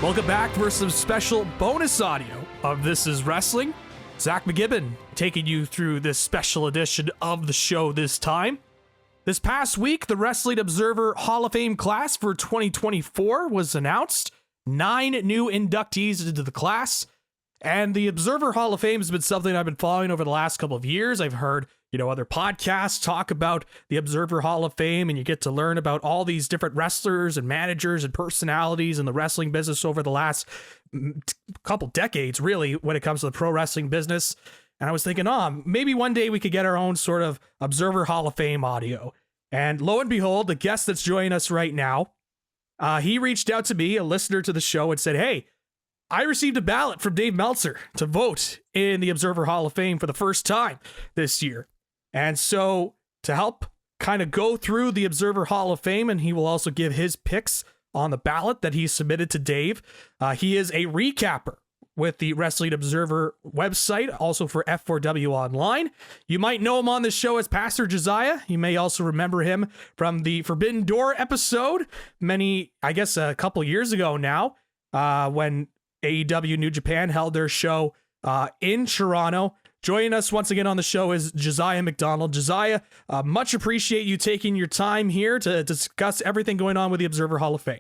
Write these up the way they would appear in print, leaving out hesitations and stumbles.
Welcome back for some special bonus audio of This Is Wrestling. Zach McGibbon taking you through this special edition of the show this time. This past week, the Wrestling Observer Hall of Fame class for 2024 was announced. 9 new inductees into the class. And the Observer Hall of Fame has been something I've been following over the last couple of years. I've heard, other podcasts talk about the Observer Hall of Fame, and you get to learn about all these different wrestlers and managers and personalities in the wrestling business over the last couple decades, really, when it comes to the pro wrestling business. And I was thinking, maybe one day we could get our own sort of Observer Hall of Fame audio. And lo and behold, the guest that's joining us right now, he reached out to me, a listener to the show, and said, hey, I received a ballot from Dave Meltzer to vote in the Observer Hall of Fame for the first time this year. And so to help kind of go through the Observer Hall of Fame, and he will also give his picks on the ballot that he submitted to Dave. He is a recapper with the Wrestling Observer website, also for F4W Online. You might know him on the show as Pastor Josiah. You may also remember him from the Forbidden Door episode a couple years ago now, when AEW New Japan held their show in Toronto. Joining us once again on the show is Josiah McDonald. Josiah, much appreciate you taking your time here to discuss everything going on with the Observer Hall of Fame.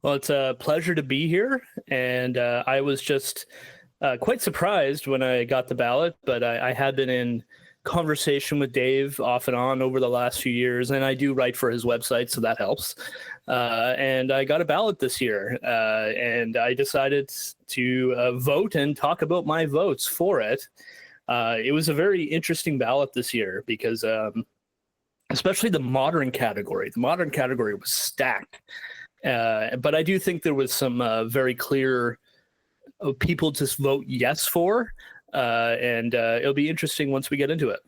Well, it's a pleasure to be here, and I was just quite surprised when I got the ballot, but I had been in conversation with Dave off and on over the last few years, and I do write for his website, so that helps. And I got a ballot this year, and I decided to vote and talk about my votes for it. It was a very interesting ballot this year because especially the modern category. The modern category was stacked. But I do think there was some very clear people to vote yes for, and it'll be interesting once we get into it.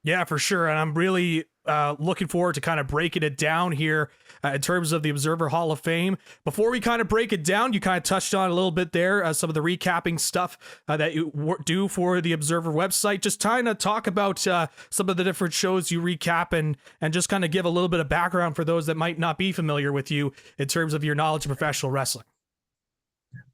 Yeah, for sure. And I'm really looking forward to kind of breaking it down here in terms of the Observer Hall of Fame. Before we kind of break it down, you kind of touched on a little bit there, some of the recapping stuff that you do for the Observer website. Just trying to talk about some of the different shows you recap and just kind of give a little bit of background for those that might not be familiar with you in terms of your knowledge of professional wrestling.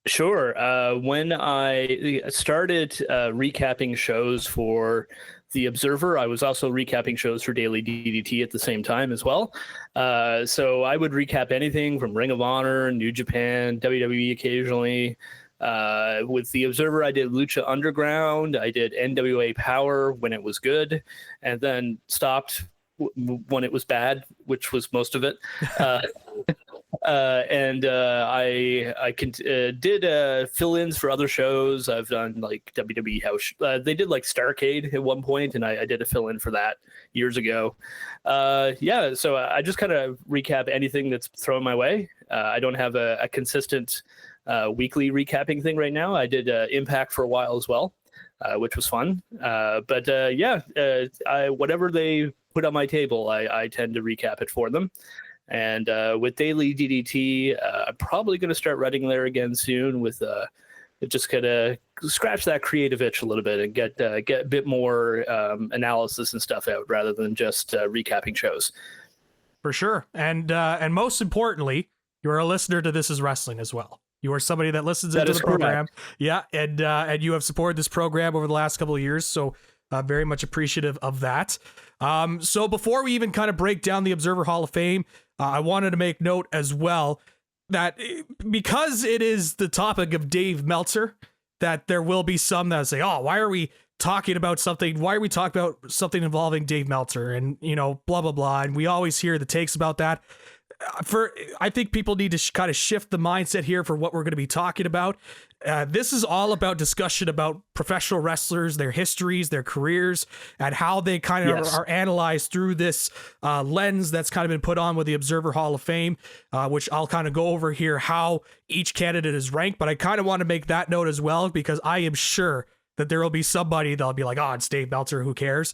Sure. When I started recapping shows for the Observer, I was also recapping shows for Daily DDT at the same time as well. So I would recap anything from Ring of Honor, New Japan, WWE occasionally. With the Observer, I did Lucha Underground. I did NWA Power when it was good, and then stopped when it was bad, which was most of it. I did fill-ins for other shows. I've done like WWE House. They did like Starrcade at one point, and I did a fill-in for that years ago. So I just kind of recap anything that's thrown my way. I don't have a consistent weekly recapping thing right now. I did Impact for a while as well, which was fun. Whatever they put on my table, I tend to recap it for them. And with Daily DDT, I'm probably going to start writing there again soon with just kind of scratch that creative itch a little bit and get a bit more analysis and stuff out rather than just recapping shows. For sure. And most importantly, you're a listener to This Is Wrestling as well. You are somebody that listens into the program. Yeah. And you have supported this program over the last couple of years. So very much appreciative of that. So before we even kind of break down the Observer Hall of Fame, I wanted to make note as well that because it is the topic of Dave Meltzer, that there will be some that say, why are we talking about something? Why are we talking about something involving Dave Meltzer? And, blah, blah, blah. And we always hear the takes about that. I think people need to kind of shift the mindset here for what we're going to be talking about. This is all about discussion about professional wrestlers, their histories, their careers, and how they kind of are analyzed through this lens that's kind of been put on with the Observer Hall of Fame, which I'll kind of go over here, how each candidate is ranked. But I kind of want to make that note as well, because I am sure that there will be somebody that'll be like, it's Dave Meltzer, who cares?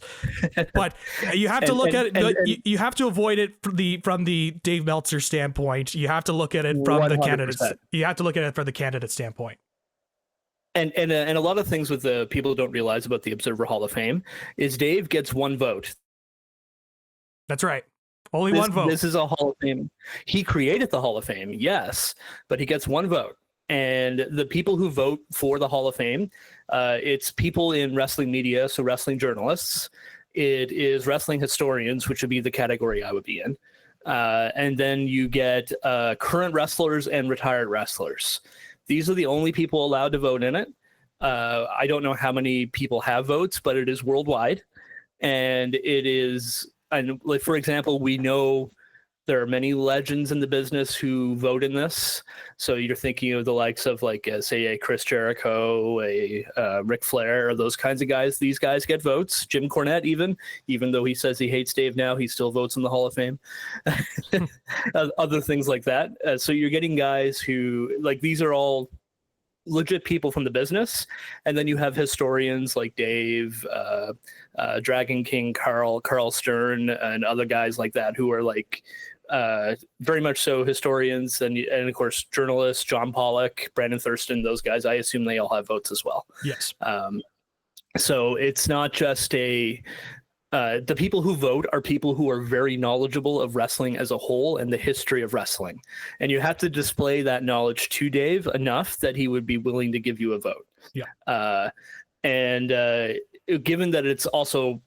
But you have to look at it. You have to avoid it from the Dave Meltzer standpoint. You have to look at it from 100%. The candidates. You have to look at it from the candidate standpoint. And a lot of things with the people don't realize about the Observer Hall of Fame is Dave gets one vote. That's right. Only This, one vote. this is a Hall of Fame. He created the Hall of Fame, yes, but he gets one vote. And the people who vote for the Hall of Fame, it's people in wrestling media, so wrestling journalists. It is wrestling historians, which would be the category I would be in. And then you get current wrestlers and retired wrestlers. These are the only people allowed to vote in it. I don't know how many people have votes, but it is worldwide. And it is, and like, for example, we know there are many legends in the business who vote in this. So you're thinking of the likes of like, say, a Chris Jericho, a Ric Flair, or those kinds of guys. These guys get votes. Jim Cornette, even though he says he hates Dave now, he still votes in the Hall of Fame. Other things like that. So you're getting guys who, like, these are all legit people from the business, and then you have historians like Dave, Dragon King, Carl Stern, and other guys like that who are like very much so historians, and of course journalists, John Pollock, Brandon Thurston, those guys. I assume they all have votes as well. Yes. So it's not just the people who vote are people who are very knowledgeable of wrestling as a whole and the history of wrestling. And you have to display that knowledge to Dave enough that he would be willing to give you a vote. Yeah. And given that it's also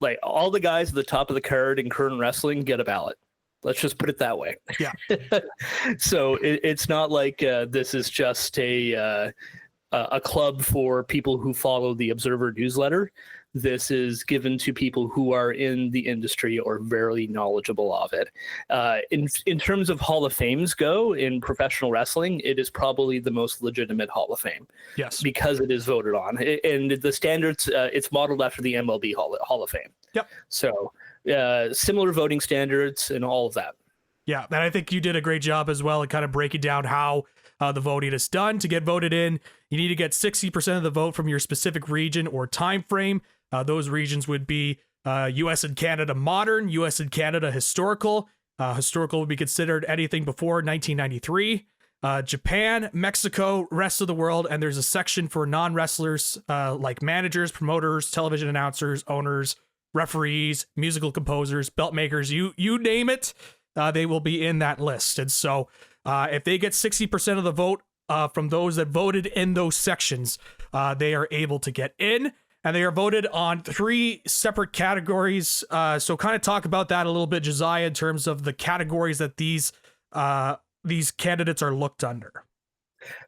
like all the guys at the top of the card in current wrestling get a ballot. Let's just put it that way. Yeah. So it's not like this is just a club for people who follow the Observer newsletter. This is given to people who are in the industry or very knowledgeable of it. In terms of Hall of Fames go in professional wrestling, it is probably the most legitimate Hall of Fame. Yes. Because it is voted on. And the standards, it's modeled after the MLB Hall of Fame. Yep. So similar voting standards and all of that. Yeah, and I think you did a great job as well at kind of breaking down how the voting is done. To get voted in, you need to get 60% of the vote from your specific region or time frame. Those regions would be U.S. and Canada modern, U.S. and Canada historical. Historical would be considered anything before 1993. Japan, Mexico, rest of the world, and there's a section for non-wrestlers like managers, promoters, television announcers, owners, referees, musical composers, belt makers, you name it, they will be in that list. And so if they get 60% of the vote from those that voted in those sections, they are able to get in. And they are voted on 3 separate categories. So kind of talk about that a little bit, Josiah, in terms of the categories that these candidates are looked under.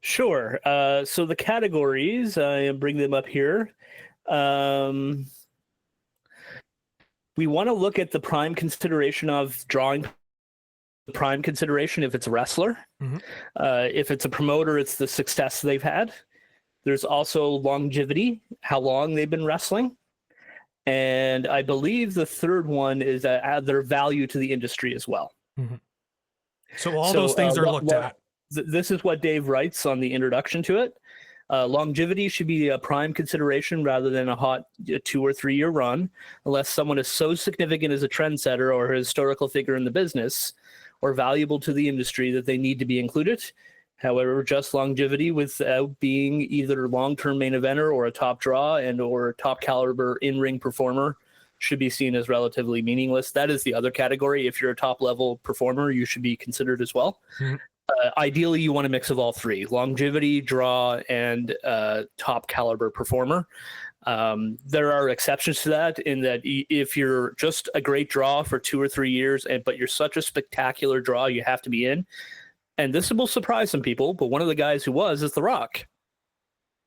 Sure. So the categories, I bring them up here. We want to look at the prime consideration of drawing. The prime consideration if it's a wrestler. Mm-hmm. If it's a promoter, it's the success they've had. There's also longevity, how long they've been wrestling. And I believe the third one is their value to the industry as well. Mm-hmm. So all those things are looked at. This is what Dave writes on the introduction to it. Longevity should be a prime consideration rather than a hot 2 or 3 year run, unless someone is so significant as a trendsetter or a historical figure in the business or valuable to the industry that they need to be included. However, just longevity without being either long-term main eventer or a top draw and or top caliber in-ring performer should be seen as relatively meaningless. That is the other category. If you're a top-level performer, you should be considered as well. Mm-hmm. Ideally, you want a mix of all 3: longevity, draw, and top caliber performer. There are exceptions to that in that if you're just a great draw for 2 or 3 years, but you're such a spectacular draw, you have to be in. And this will surprise some people, but one of the guys who is The Rock.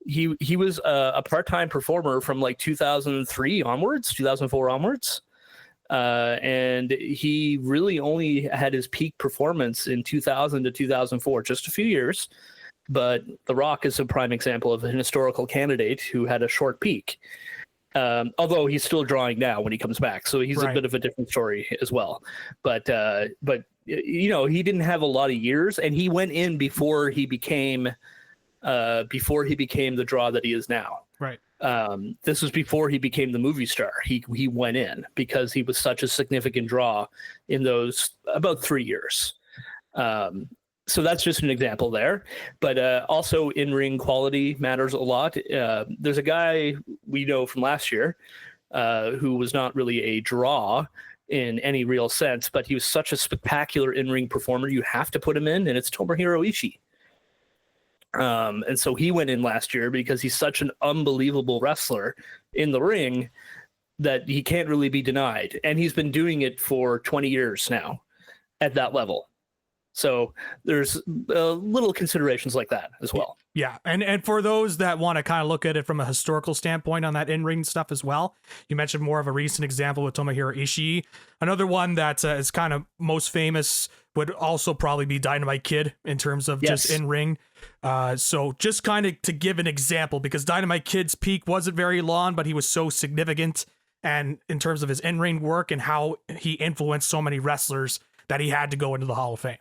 He was a part-time performer from like 2003 onwards, 2004 onwards. And he really only had his peak performance in 2000 to 2004, just a few years. But The Rock is a prime example of an historical candidate who had a short peak. Although he's still drawing now when he comes back, so he's a bit of a different story as well. But you know, he didn't have a lot of years, and he went in before he became the draw that he is now. Right. This was before he became the movie star. He went in because he was such a significant draw in those about 3 years. So that's just an example there. But also in-ring quality matters a lot. There's a guy we know from last year who was not really a draw, in any real sense, but he was such a spectacular in-ring performer. You have to put him in, and it's Tomohiro Ishii. And so he went in last year because he's such an unbelievable wrestler in the ring that he can't really be denied. And he's been doing it for 20 years now at that level. So there's little considerations like that as well. Yeah, and for those that want to kind of look at it from a historical standpoint on that in-ring stuff as well, you mentioned more of a recent example with Tomohiro Ishii. Another one that is kind of most famous would also probably be Dynamite Kid in terms of just in-ring. So just kind of to give an example, because Dynamite Kid's peak wasn't very long, but he was so significant, and in terms of his in-ring work and how he influenced so many wrestlers that he had to go into the Hall of Fame.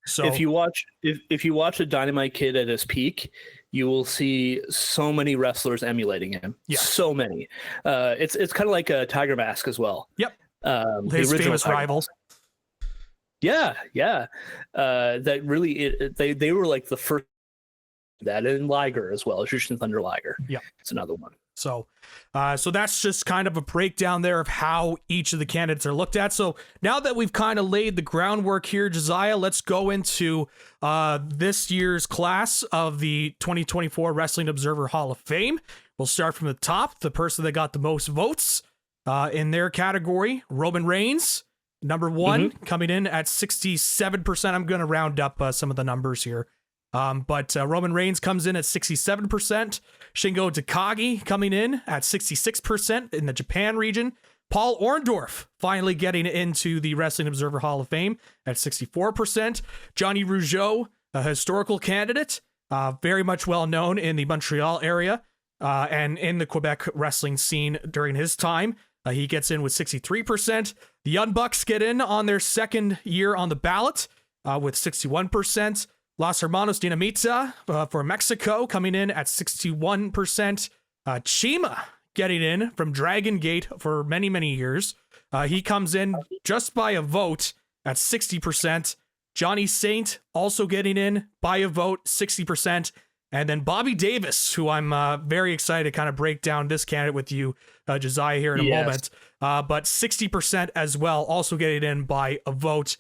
So if you watch a Dynamite Kid at his peak, you will see so many wrestlers emulating him. Yeah. So many. It's kind of like a Tiger Mask as well. Yep. His famous rival. Yeah. That really they were like the first. That and Liger as well, Jushin Thunder Liger. Yeah, it's another one. So that's just kind of a breakdown there of how each of the candidates are looked at. So now that we've kind of laid the groundwork here, Josiah, let's go into this year's class of the 2024 Wrestling Observer Hall of Fame. We'll start from the top. The person that got the most votes in their category, Roman Reigns, number one, coming in at 67%. I'm going to round up some of the numbers here. But Roman Reigns comes in at 67%. Shingo Takagi coming in at 66% in the Japan region. Paul Orndorff finally getting into the Wrestling Observer Hall of Fame at 64%. Johnny Rougeau, a historical candidate, very much well known in the Montreal area and in the Quebec wrestling scene during his time. He gets in with 63%. The Young Bucks get in on their second year on the ballot with 61%. Los Hermanos Dinamita for Mexico coming in at 61%. Cima getting in from Dragon Gate for many, many years. He comes in just by a vote at 60%. Johnny Saint also getting in by a vote, 60%. And then Bobby Davis, who I'm very excited to kind of break down this candidate with you, Josiah, here in a moment. But 60% as well, also getting in by a vote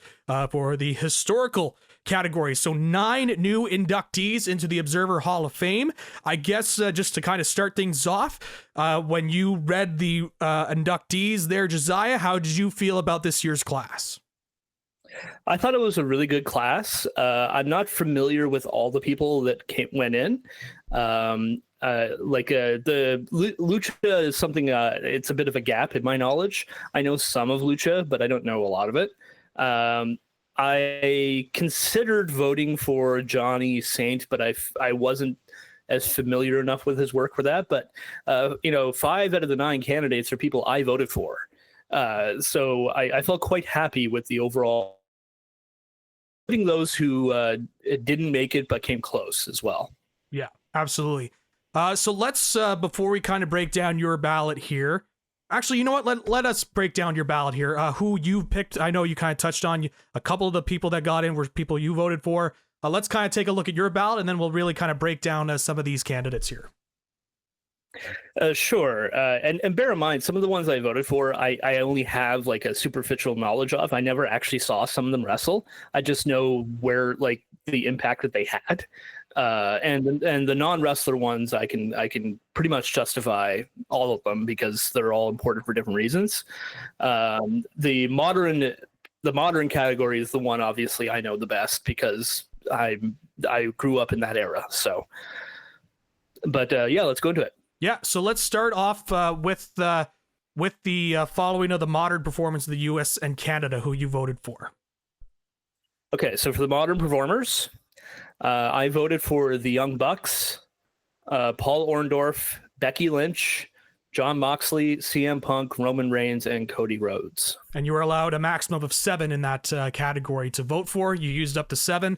for the historical category. So 9 new inductees into the Observer Hall of Fame. I guess just to kind of start things off, when you read the inductees there, Josiah, how did you feel about this year's class? I thought it was a really good class. I'm not familiar with all the people that went in. The Lucha is something, it's a bit of a gap in my knowledge. I know some of Lucha, but I don't know a lot of it. I considered voting for Johnny Saint, but I wasn't as familiar enough with his work for that. But 5 out of the 9 candidates are people I voted for. So I felt quite happy with the overall. Voting those who didn't make it but came close as well. Yeah, absolutely. So let's before we kind of break down your ballot here. Actually, you know what? Let us break down your ballot here. Who you picked? I know you kind of touched on a couple of the people that got in were people you voted for. Let's kind of take a look at your ballot, and then we'll really kind of break down some of these candidates here. Sure. And bear in mind, some of the ones I voted for, I only have like a superficial knowledge of. I never actually saw some of them wrestle. I just know where like the impact that they had. And the non-wrestler ones, I can pretty much justify all of them because they're all important for different reasons. The modern category is the one obviously I know the best because I grew up in that era. So, but let's go into it. Yeah, so let's start off with the following of the modern performance of the U.S. and Canada, who you voted for. Okay, so for the modern performers, I voted for the Young Bucks, Paul Orndorff, Becky Lynch, Jon Moxley, CM Punk, Roman Reigns, and Cody Rhodes. And you were allowed a maximum of 7 in that category to vote for. You used up to 7.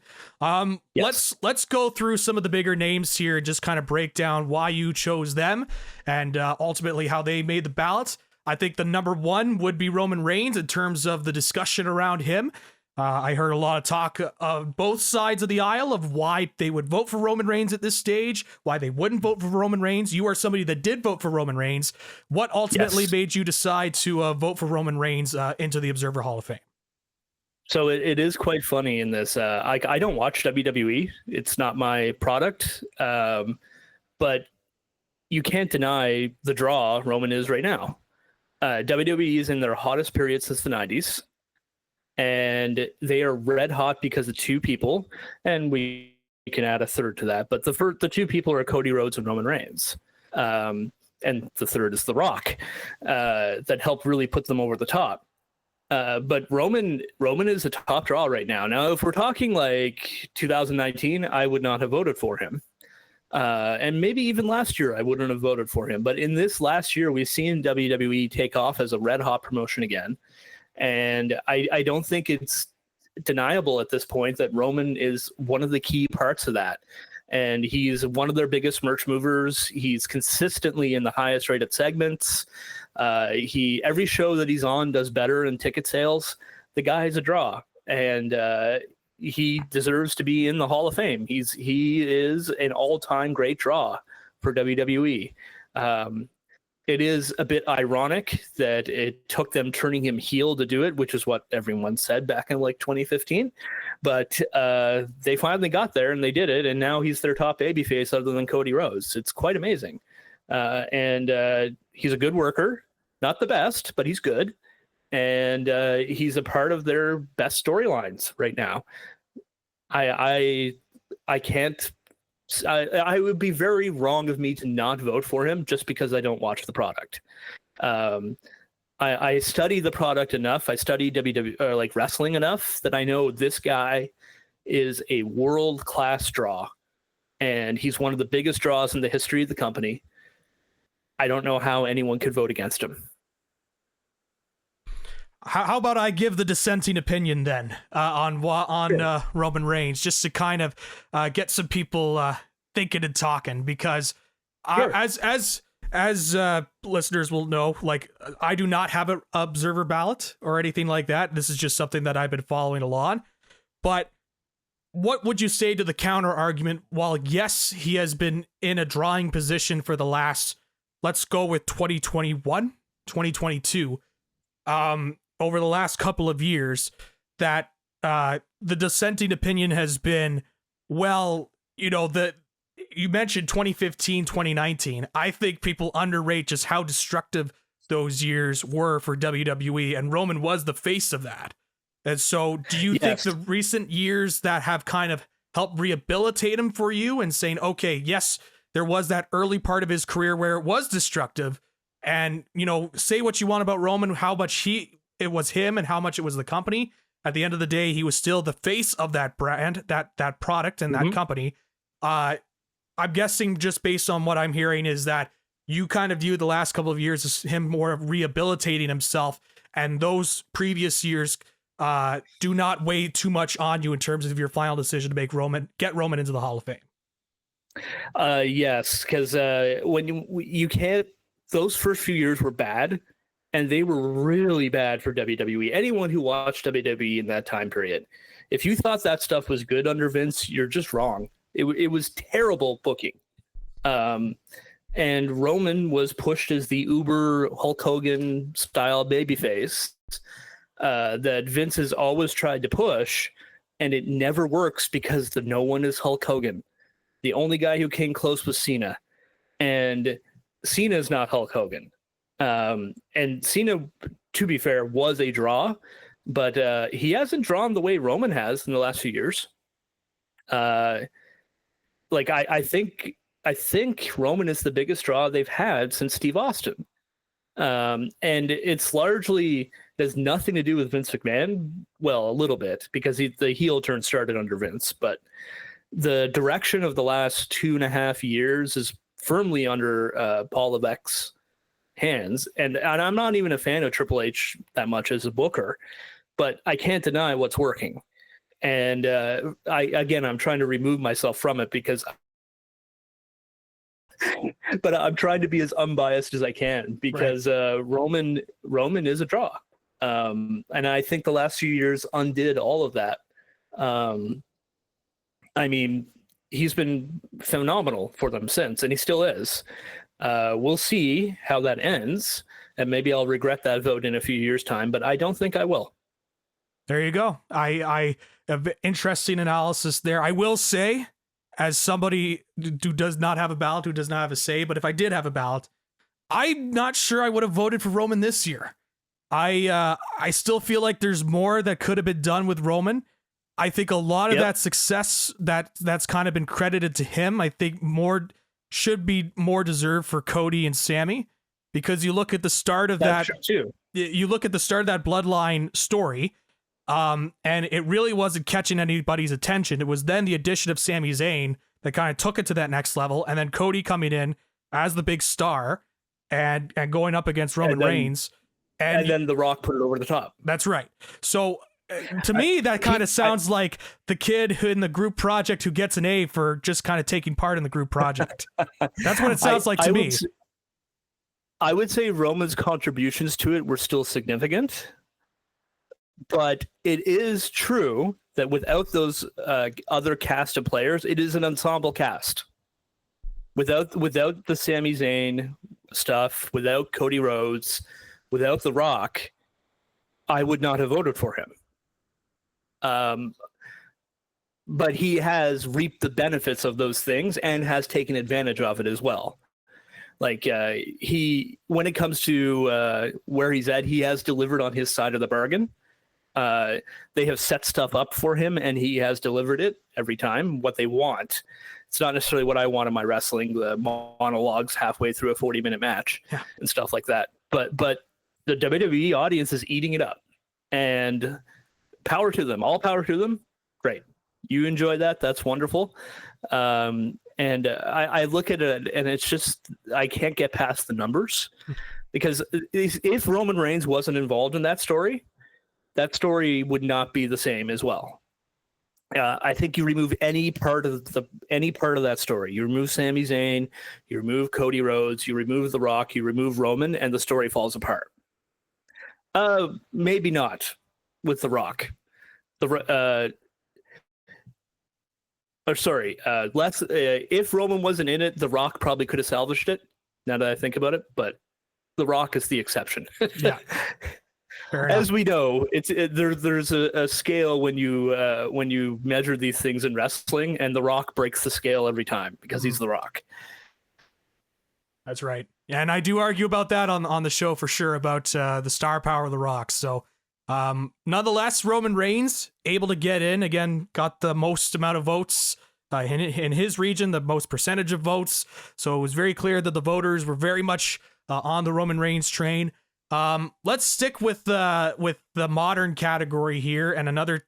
Yes. Let's go through some of the bigger names here and just kind of break down why you chose them and ultimately how they made the ballot. I think the number 1 would be Roman Reigns in terms of the discussion around him. I heard a lot of talk of both sides of the aisle of why they would vote for Roman Reigns at this stage, why they wouldn't vote for Roman Reigns. You are somebody that did vote for Roman Reigns. What ultimately made you decide to vote for Roman Reigns into the Observer Hall of Fame? So it is quite funny in this. I don't watch WWE. It's not my product. But you can't deny the draw Roman is right now. WWE is in their hottest period since the 90s. And they are red hot because of two people. And we can add a third to that. But the two people are Cody Rhodes and Roman Reigns. And the third is The Rock, that helped really put them over the top. But Roman is a top draw right now. Now, if we're talking like 2019, I would not have voted for him. And maybe even last year, I wouldn't have voted for him. But in this last year, we've seen WWE take off as a red hot promotion again. And I don't think it's deniable at this point that Roman is one of the key parts of that. And he's one of their biggest merch movers. He's consistently in the highest rated segments. Every show that he's on does better in ticket sales. The guy's a draw, and he deserves to be in the Hall of Fame. He is an all-time great draw for WWE. It is a bit ironic that it took them turning him heel to do it, which is what everyone said back in like 2015. But they finally got there and they did it, and now he's their top babyface other than Cody Rhodes. It's quite amazing. And he's a good worker, not the best, but he's good. And he's a part of their best storylines right now. I can't. I would be very wrong of me to not vote for him just because I don't watch the product. I study the product enough. I study like wrestling enough that I know this guy is a world-class draw, and he's one of the biggest draws in the history of the company. I don't know how anyone could vote against him. How about I give the dissenting opinion then on Roman Reigns, just to kind of get some people thinking and talking, because as listeners will know, like, I do not have an observer ballot or anything like that. This is just something that I've been following along. But what would you say to the counter argument? While yes, he has been in a drawing position for the last, let's go with 2021, 2022, over the last couple of years, that the dissenting opinion has been, well, you know, that you mentioned 2015, 2019. I think people underrate just how destructive those years were for WWE, and Roman was the face of that. And so do you think the recent years that have kind of helped rehabilitate him for you, and saying, okay, yes, there was that early part of his career where it was destructive, and, you know, say what you want about Roman, how much it was him and how much it was the company. At the end of the day, he was still the face of that brand, that product and that company. I'm guessing, just based on what I'm hearing, is that you kind of view the last couple of years as him more of rehabilitating himself, and those previous years do not weigh too much on you in terms of your final decision to get Roman into the Hall of Fame. Yes, because when you can't, those first few years were bad. And they were really bad for WWE. Anyone who watched WWE in that time period, if you thought that stuff was good under Vince, you're just wrong. It was terrible booking. And Roman was pushed as the uber Hulk Hogan style babyface that Vince has always tried to push, and it never works because no one is Hulk Hogan. The only guy who came close was Cena, and Cena's not Hulk Hogan. And Cena, to be fair, was a draw, but he hasn't drawn the way Roman has in the last few years. Like I think Roman is the biggest draw they've had since Steve Austin. And it's largely has nothing to do with Vince McMahon. Well, a little bit, because the heel turn started under Vince, but the direction of the last 2.5 years is firmly under Paul Levesque's hands, and I'm not even a fan of Triple H that much as a booker, but I can't deny what's working. And I'm trying to remove myself from it because but I'm trying to be as unbiased as I can, because Roman is a draw. And I think the last few years undid all of that. I mean, he's been phenomenal for them since, and he still is. We'll see how that ends, and maybe I'll regret that vote in a few years' time, but I don't think I will. There you go. I have interesting analysis there. I will say, as somebody who does not have a ballot, who does not have a say, but if I did have a ballot, I'm not sure I would have voted for Roman this year. I still feel like there's more that could have been done with Roman. I think a lot of that success that's kind of been credited to him, I think more should be more deserved for Cody and Sammy, because you look at the start of that too. You look at the start of that bloodline story, and it really wasn't catching anybody's attention. It was then the addition of Sami Zayn that kind of took it to that next level, and then Cody coming in as the big star and going up against Roman Reigns. And then The Rock put it over the top. That's right. So to me, that kind of sounds like the kid in the group project who gets an A for just kind of taking part in the group project. That's what it sounds like to me. I would say Roman's contributions to it were still significant, but it is true that without those other cast of players, it is an ensemble cast. Without the Sami Zayn stuff, without Cody Rhodes, without The Rock, I would not have voted for him. But he has reaped the benefits of those things and has taken advantage of it as well. Like when it comes to where he's at, he has delivered on his side of the bargain. They have set stuff up for him, and he has delivered it every time. What they want, it's not necessarily what I want in my wrestling. The monologues halfway through a 40-minute match and stuff like that. But the WWE audience is eating it up, and power to them. All power to them. Great. You enjoy that. That's wonderful. And I look at it, and it's just, I can't get past the numbers, because if Roman Reigns wasn't involved in that story would not be the same as well. I think you remove any part of that story. You remove Sami Zayn, you remove Cody Rhodes, you remove The Rock, you remove Roman, and the story falls apart. Maybe not with The Rock. If Roman wasn't in it, The Rock probably could have salvaged it. Now that I think about it, but The Rock is the exception. Yeah. As we know, there's a scale when you measure these things in wrestling, and The Rock breaks the scale every time because he's The Rock. That's right. Yeah, and I do argue about that on the show for sure, about the star power of The Rock. So nonetheless, Roman Reigns able to get in again, got the most amount of votes in his region, the most percentage of votes. So it was very clear that the voters were very much on the Roman Reigns train. Let's stick with the modern category here, and another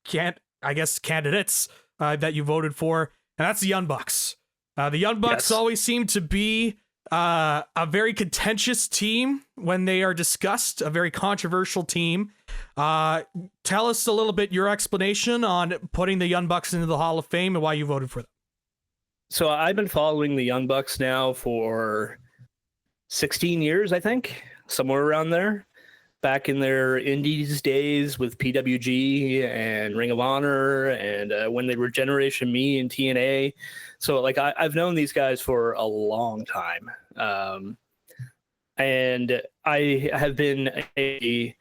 candidates that you voted for, and that's the Young Bucks. The Young Bucks always seem to be a very contentious team when they are discussed, a very controversial team. Tell us a little bit your explanation on putting the Young Bucks into the Hall of Fame and why you voted for them. So I've been following the Young Bucks now for 16 years, I think, somewhere around there. Back in their Indies days with PWG and Ring of Honor, and when they were Generation Me and TNA. So like I've known these guys for a long time. And I have been I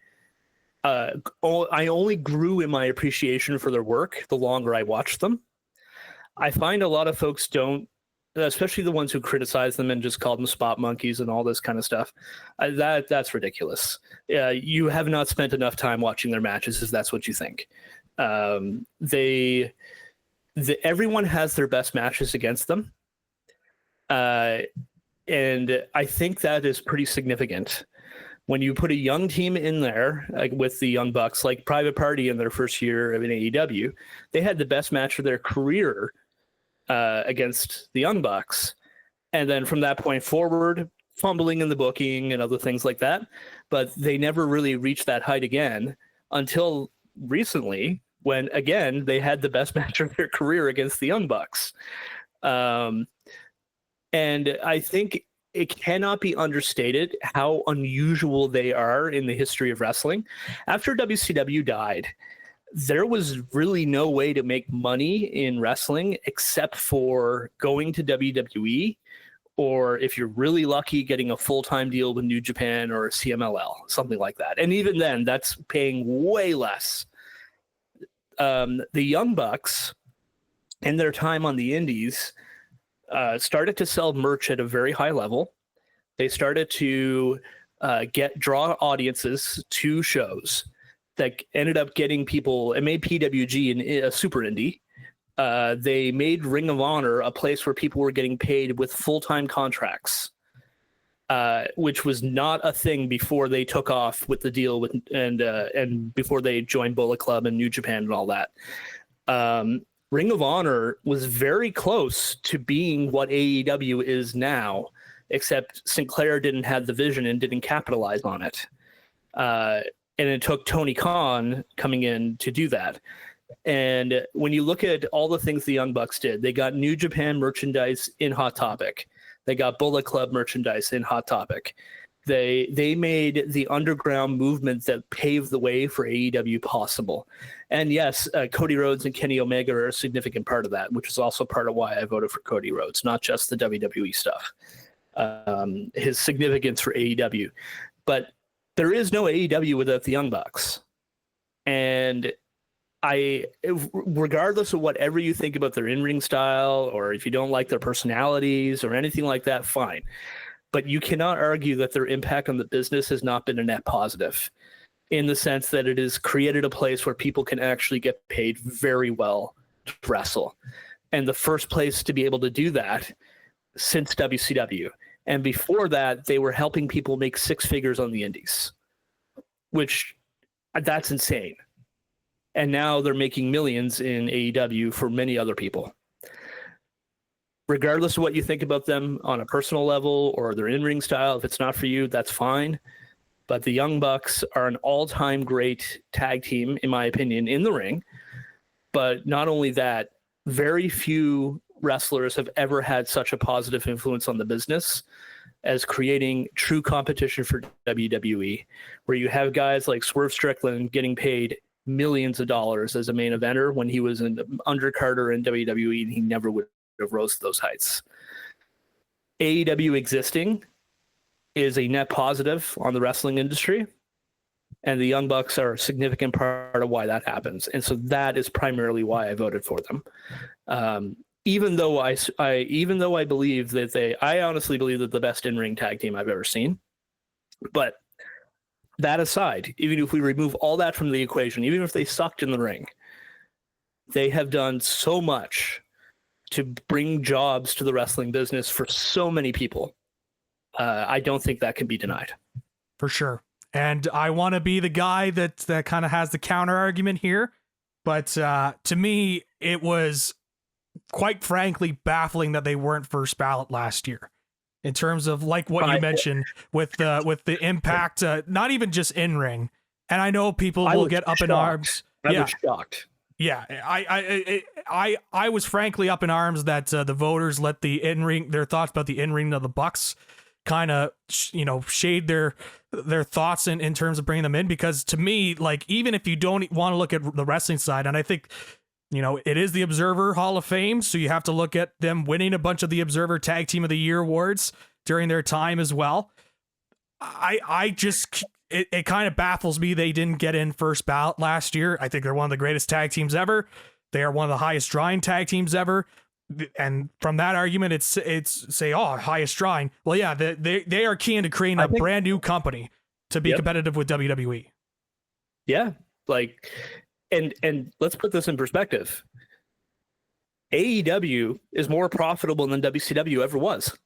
only grew in my appreciation for their work the longer I watched them. I find a lot of folks don't, especially the ones who criticize them and just call them spot monkeys and all this kind of stuff. That's ridiculous. You have not spent enough time watching their matches, if that's what you think. Everyone has their best matches against them. And I think that is pretty significant. When you put a young team in there, like with the Young Bucks, like Private Party in their first year in AEW, they had the best match of their career against the Young Bucks. And then from that point forward, fumbling in the booking and other things like that. But they never really reached that height again until recently, when, again, they had the best match of their career against the Young Bucks. And I think it cannot be understated how unusual they are in the history of wrestling. After WCW died, there was really no way to make money in wrestling except for going to WWE, or if you're really lucky, getting a full-time deal with New Japan or CMLL, something like that. And even then, that's paying way less. The Young Bucks, in their time on the indies, started to sell merch at a very high level. They started to draw audiences to shows that ended up getting people. It made PWG a super indie. They made Ring of Honor a place where people were getting paid with full-time contracts, which was not a thing before they took off with the deal with and before they joined Bullet Club and New Japan and all that. Ring of Honor was very close to being what AEW is now, except Sinclair didn't have the vision and didn't capitalize on it. And it took Tony Khan coming in to do that. And when you look at all the things the Young Bucks did, they got New Japan merchandise in Hot Topic. They got Bullet Club merchandise in Hot Topic. They made the underground movement that paved the way for AEW possible. And yes, Cody Rhodes and Kenny Omega are a significant part of that, which is also part of why I voted for Cody Rhodes, not just the WWE stuff. His significance for AEW. But there is no AEW without the Young Bucks. And regardless of whatever you think about their in-ring style, or if you don't like their personalities or anything like that, fine. But you cannot argue that their impact on the business has not been a net positive, in the sense that it has created a place where people can actually get paid very well to wrestle. And the first place to be able to do that since WCW. And before that, they were helping people make six figures on the indies, which that's insane. And now they're making millions in AEW for many other people. Regardless of what you think about them on a personal level or their in-ring style, if it's not for you, that's fine. But the Young Bucks are an all-time great tag team, in my opinion, in the ring. But not only that, very few wrestlers have ever had such a positive influence on the business as creating true competition for WWE, where you have guys like Swerve Strickland getting paid millions of dollars as a main eventer when he was an undercarder in WWE, and he never would have rose to those heights. AEW existing is a net positive on the wrestling industry, and the Young Bucks are a significant part of why that happens. And so that is primarily why I voted for them. Even though I believe that I honestly believe that the best in-ring tag team I've ever seen. But that aside, even if we remove all that from the equation, even if they sucked in the ring, they have done so much to bring jobs to the wrestling business for so many people. I don't think that can be denied. For sure. And I want to be the guy that kind of has the counter argument here. But to me, it was quite frankly baffling that they weren't first ballot last year, in terms of like what you mentioned with the impact, not even just in ring. And I know people will get up in arms. I was shocked. Yeah, I was frankly up in arms that the voters let the in-ring, their thoughts about the in-ring of the Bucks kind of, shade their thoughts in terms of bringing them in. Because to me, like, even if you don't want to look at the wrestling side, and I think, it is the Observer Hall of Fame, so you have to look at them winning a bunch of the Observer Tag Team of the Year awards during their time as well. It kind of baffles me they didn't get in first ballot last year. I think they're one of the greatest tag teams ever. They are one of the highest drawing tag teams ever. And from that argument, it's say, highest drawing. Well, yeah, they are keen to creating a brand new company to be competitive with WWE. Yeah, like, and let's put this in perspective. AEW is more profitable than WCW ever was.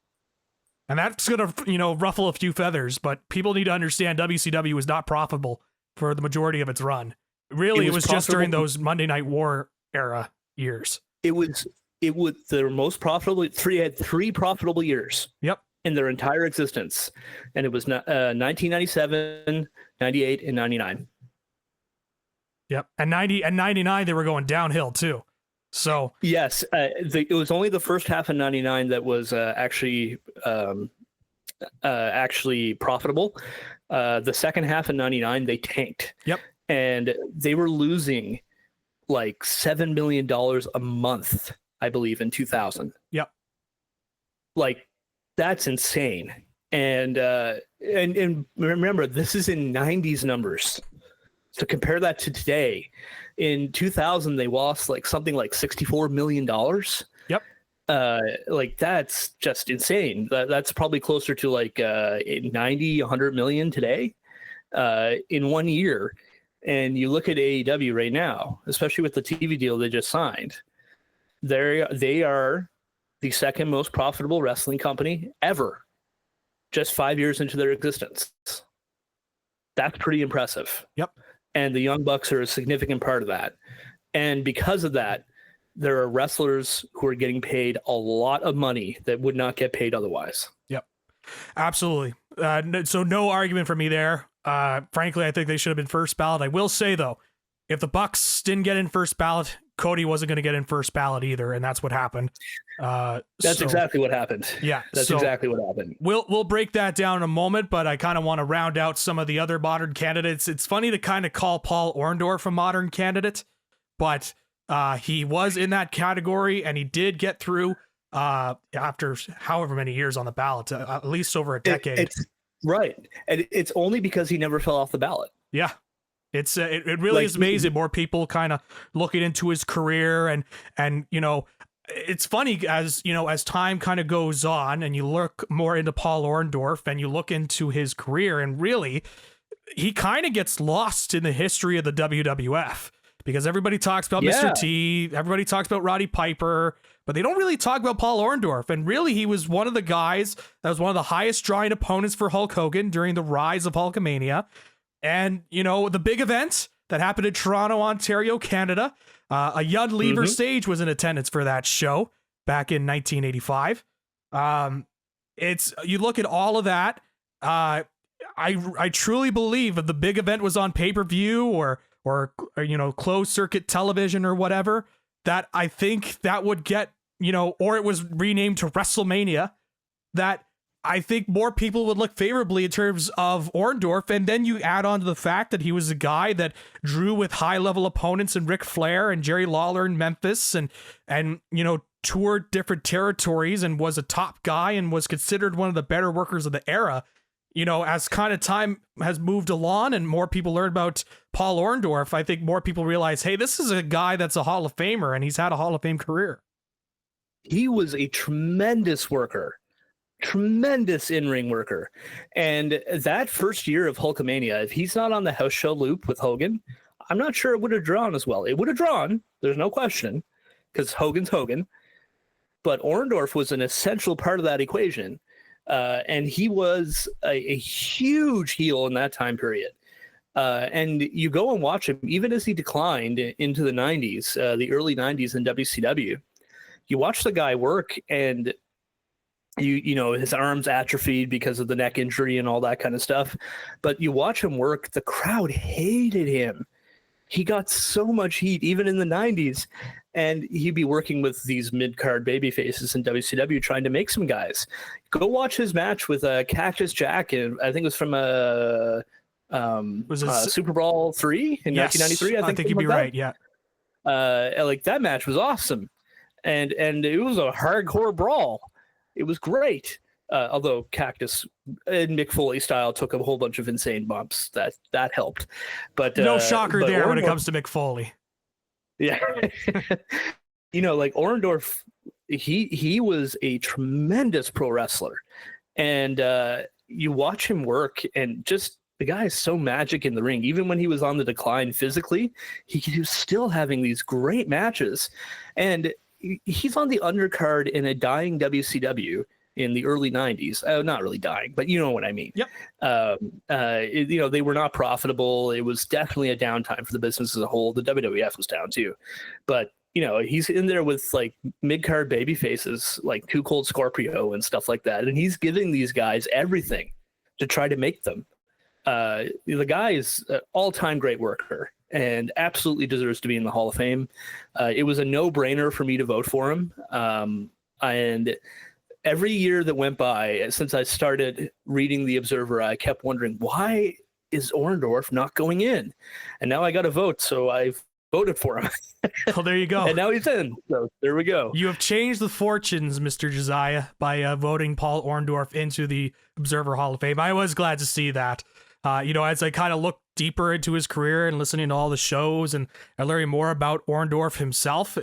And that's going to, ruffle a few feathers, but people need to understand WCW was not profitable for the majority of its run. Really, it was just during those Monday Night War era years. It was their most profitable. Had three profitable years. Yep. In their entire existence. And it was 1997, 98, and 99. Yep. And 90 and 99, they were going downhill too. So yes, it was only the first half of 99 that was actually actually profitable. The second half of 99, they tanked. Yep. And they were losing like $7 million a month, I believe, in 2000. Yep. Like, that's insane. And remember, this is in 90s numbers. So compare that to today. In 2000, they lost like something like $64 million. Yep. Like, that's just insane. That's probably closer to like 90, 100 million today in 1 year. And you look at AEW right now, especially with the TV deal they just signed, they are the second most profitable wrestling company ever, just 5 years into their existence. That's pretty impressive. Yep. And the Young Bucks are a significant part of that. And because of that, there are wrestlers who are getting paid a lot of money that would not get paid otherwise. Yep. Absolutely. So no argument for me there. Frankly, I think they should have been first ballot. I will say, though, if the Bucks didn't get in first ballot, Cody wasn't going to get in first ballot either, and that's what happened. That's exactly what happened. Yeah, that's exactly what happened. We'll break that down in a moment, but I kind of want to round out some of the other modern candidates. It's funny to kind of call Paul Orndorff a modern candidate, but he was in that category, and he did get through after however many years on the ballot, at least over a decade. It's right, and it's only because he never fell off the ballot. Yeah. It's it really is amazing. More people kind of looking into his career, and you know, it's funny as you know, as time kind of goes on and you look more into Paul Orndorff and you look into his career, and really he kind of gets lost in the history of the WWF because everybody talks about Mr. T, everybody talks about Roddy Piper, but they don't really talk about Paul Orndorff. And really, he was one of the guys that was one of the highest drawing opponents for Hulk Hogan during the rise of Hulkamania. And, you know, the big event that happened in Toronto, Ontario, Canada, a Yud Lever stage was in attendance for that show back in 1985. You look at all of that. I truly believe if the big event was on pay-per-view or you know, closed circuit television or whatever, that I think that would get, you know, or it was renamed to WrestleMania, that I think more people would look favorably in terms of Orndorff. And then you add on to the fact that he was a guy that drew with high level opponents and Ric Flair and Jerry Lawler in Memphis and, you know, toured different territories and was a top guy and was considered one of the better workers of the era. You know, as kind of time has moved along and more people learn about Paul Orndorff, I think more people realize, hey, this is a guy that's a Hall of Famer and he's had a Hall of Fame career. He was a tremendous worker. Tremendous in-ring worker. And that first year of Hulkamania, if he's not on the house show loop with Hogan, I'm not sure it would have drawn as well. It would have drawn, there's no question, because Hogan's Hogan. But Orndorff was an essential part of that equation. And he was a huge heel in that time period. And you go and watch him, even as he declined into the 90s, the early 90s in WCW, you watch the guy work and you know, his arms atrophied because of the neck injury and all that kind of stuff. But you watch him work, the crowd hated him. He got so much heat, even in the 90s. And he'd be working with these mid-card baby faces in WCW trying to make some guys. Go watch his match with Cactus Jack, and I think it was from Super Bowl III in 1993. I think you'd be right, yeah. Like, that match was awesome. And it was a hardcore brawl. It was great, although Cactus in Mick Foley style took a whole bunch of insane bumps. That helped, but no shocker there when it Orndorff, comes to Mick Foley. Yeah, you know, like Orndorff, he was a tremendous pro wrestler, and you watch him work, and just the guy is so magic in the ring. Even when he was on the decline physically, he was still having these great matches, and he's on the undercard in a dying WCW in the early 90s. Not really dying, but you know what I mean. Yep. You know, they were not profitable. It was definitely a downtime for the business as a whole. The WWF was down too. But, you know, he's in there with like mid-card baby faces like Too Cold Scorpio and stuff like that. And he's giving these guys everything to try to make them. The guy is an all-time great worker and absolutely deserves to be in the Hall of Fame. It was a no-brainer for me to vote for him. And every year that went by since I started reading The Observer, I kept wondering, why is Orndorff not going in? And now I got a vote, so I've voted for him. Well, there you go. And now he's in. So there we go. You have changed the fortunes, Mr. Josiah, by voting Paul Orndorff into the Observer Hall of Fame. I was glad to see that. As I kind of looked deeper into his career and listening to all the shows and learning more about Orndorff himself,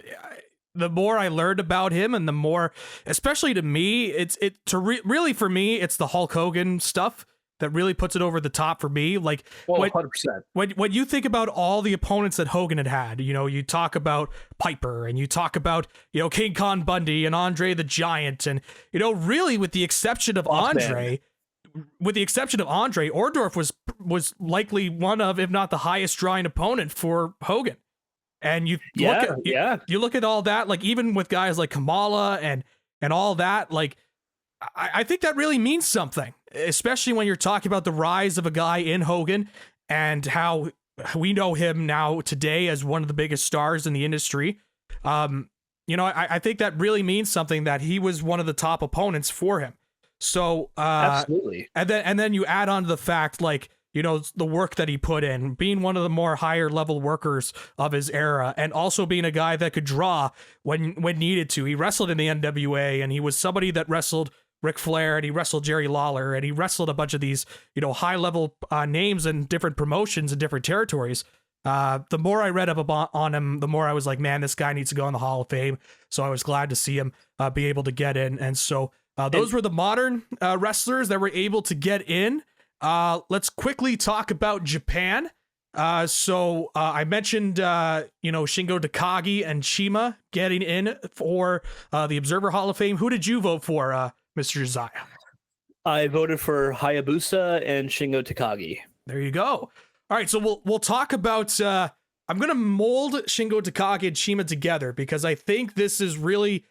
the more I learned about him, and the more, especially to me, really for me, it's the Hulk Hogan stuff that really puts it over the top for me. Like, 100%. When you think about all the opponents that Hogan had, you talk about Piper, and you talk about, King Kong Bundy and Andre the Giant, and, really with the exception of Andre, Orndorff was likely one of, if not the highest drawing opponent for Hogan. And you look at all that, like even with guys like Kamala and all that, like I think that really means something, especially when you're talking about the rise of a guy in Hogan and how we know him now today as one of the biggest stars in the industry. I think that really means something, that he was one of the top opponents for him. So absolutely. And then you add on to the fact, like, the work that he put in, being one of the more higher level workers of his era, and also being a guy that could draw when needed to. He wrestled in the NWA, and he was somebody that wrestled Ric Flair, and he wrestled Jerry Lawler, and he wrestled a bunch of these, high level names in different promotions and different territories. The more I read up on him, the more I was like, man, this guy needs to go in the Hall of Fame. So I was glad to see him be able to get in. And so those were the modern wrestlers that were able to get in. Let's quickly talk about Japan. So I mentioned, Shingo Takagi and Cima getting in for the Observer Hall of Fame. Who did you vote for, Mr. Josiah? I voted for Hayabusa and Shingo Takagi. There you go. All right, so we'll talk about. I'm gonna mold Shingo Takagi and Cima together, because I think this is really.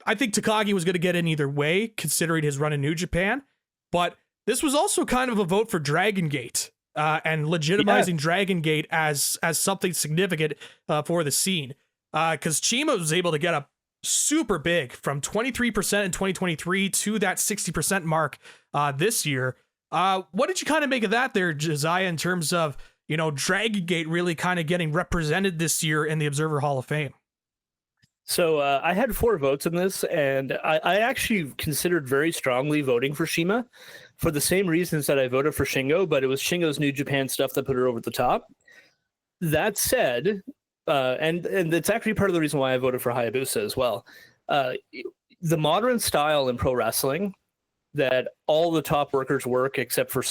I think Takagi was going to get in either way, considering his run in New Japan, but this was also kind of a vote for Dragon Gate and legitimizing Dragon Gate as something significant for the scene, because Cima was able to get up super big from 23% in 2023 to that 60% mark this year. What did you kind of make of that there, Josiah, in terms of, Dragon Gate really kind of getting represented this year in the Observer Hall of Fame? So I had 4 votes in this, and I actually considered very strongly voting for Cima for the same reasons that I voted for Shingo, but it was Shingo's New Japan stuff that put her over the top. That said, and it's actually part of the reason why I voted for Hayabusa as well. The modern style in pro wrestling that all the top workers work, except for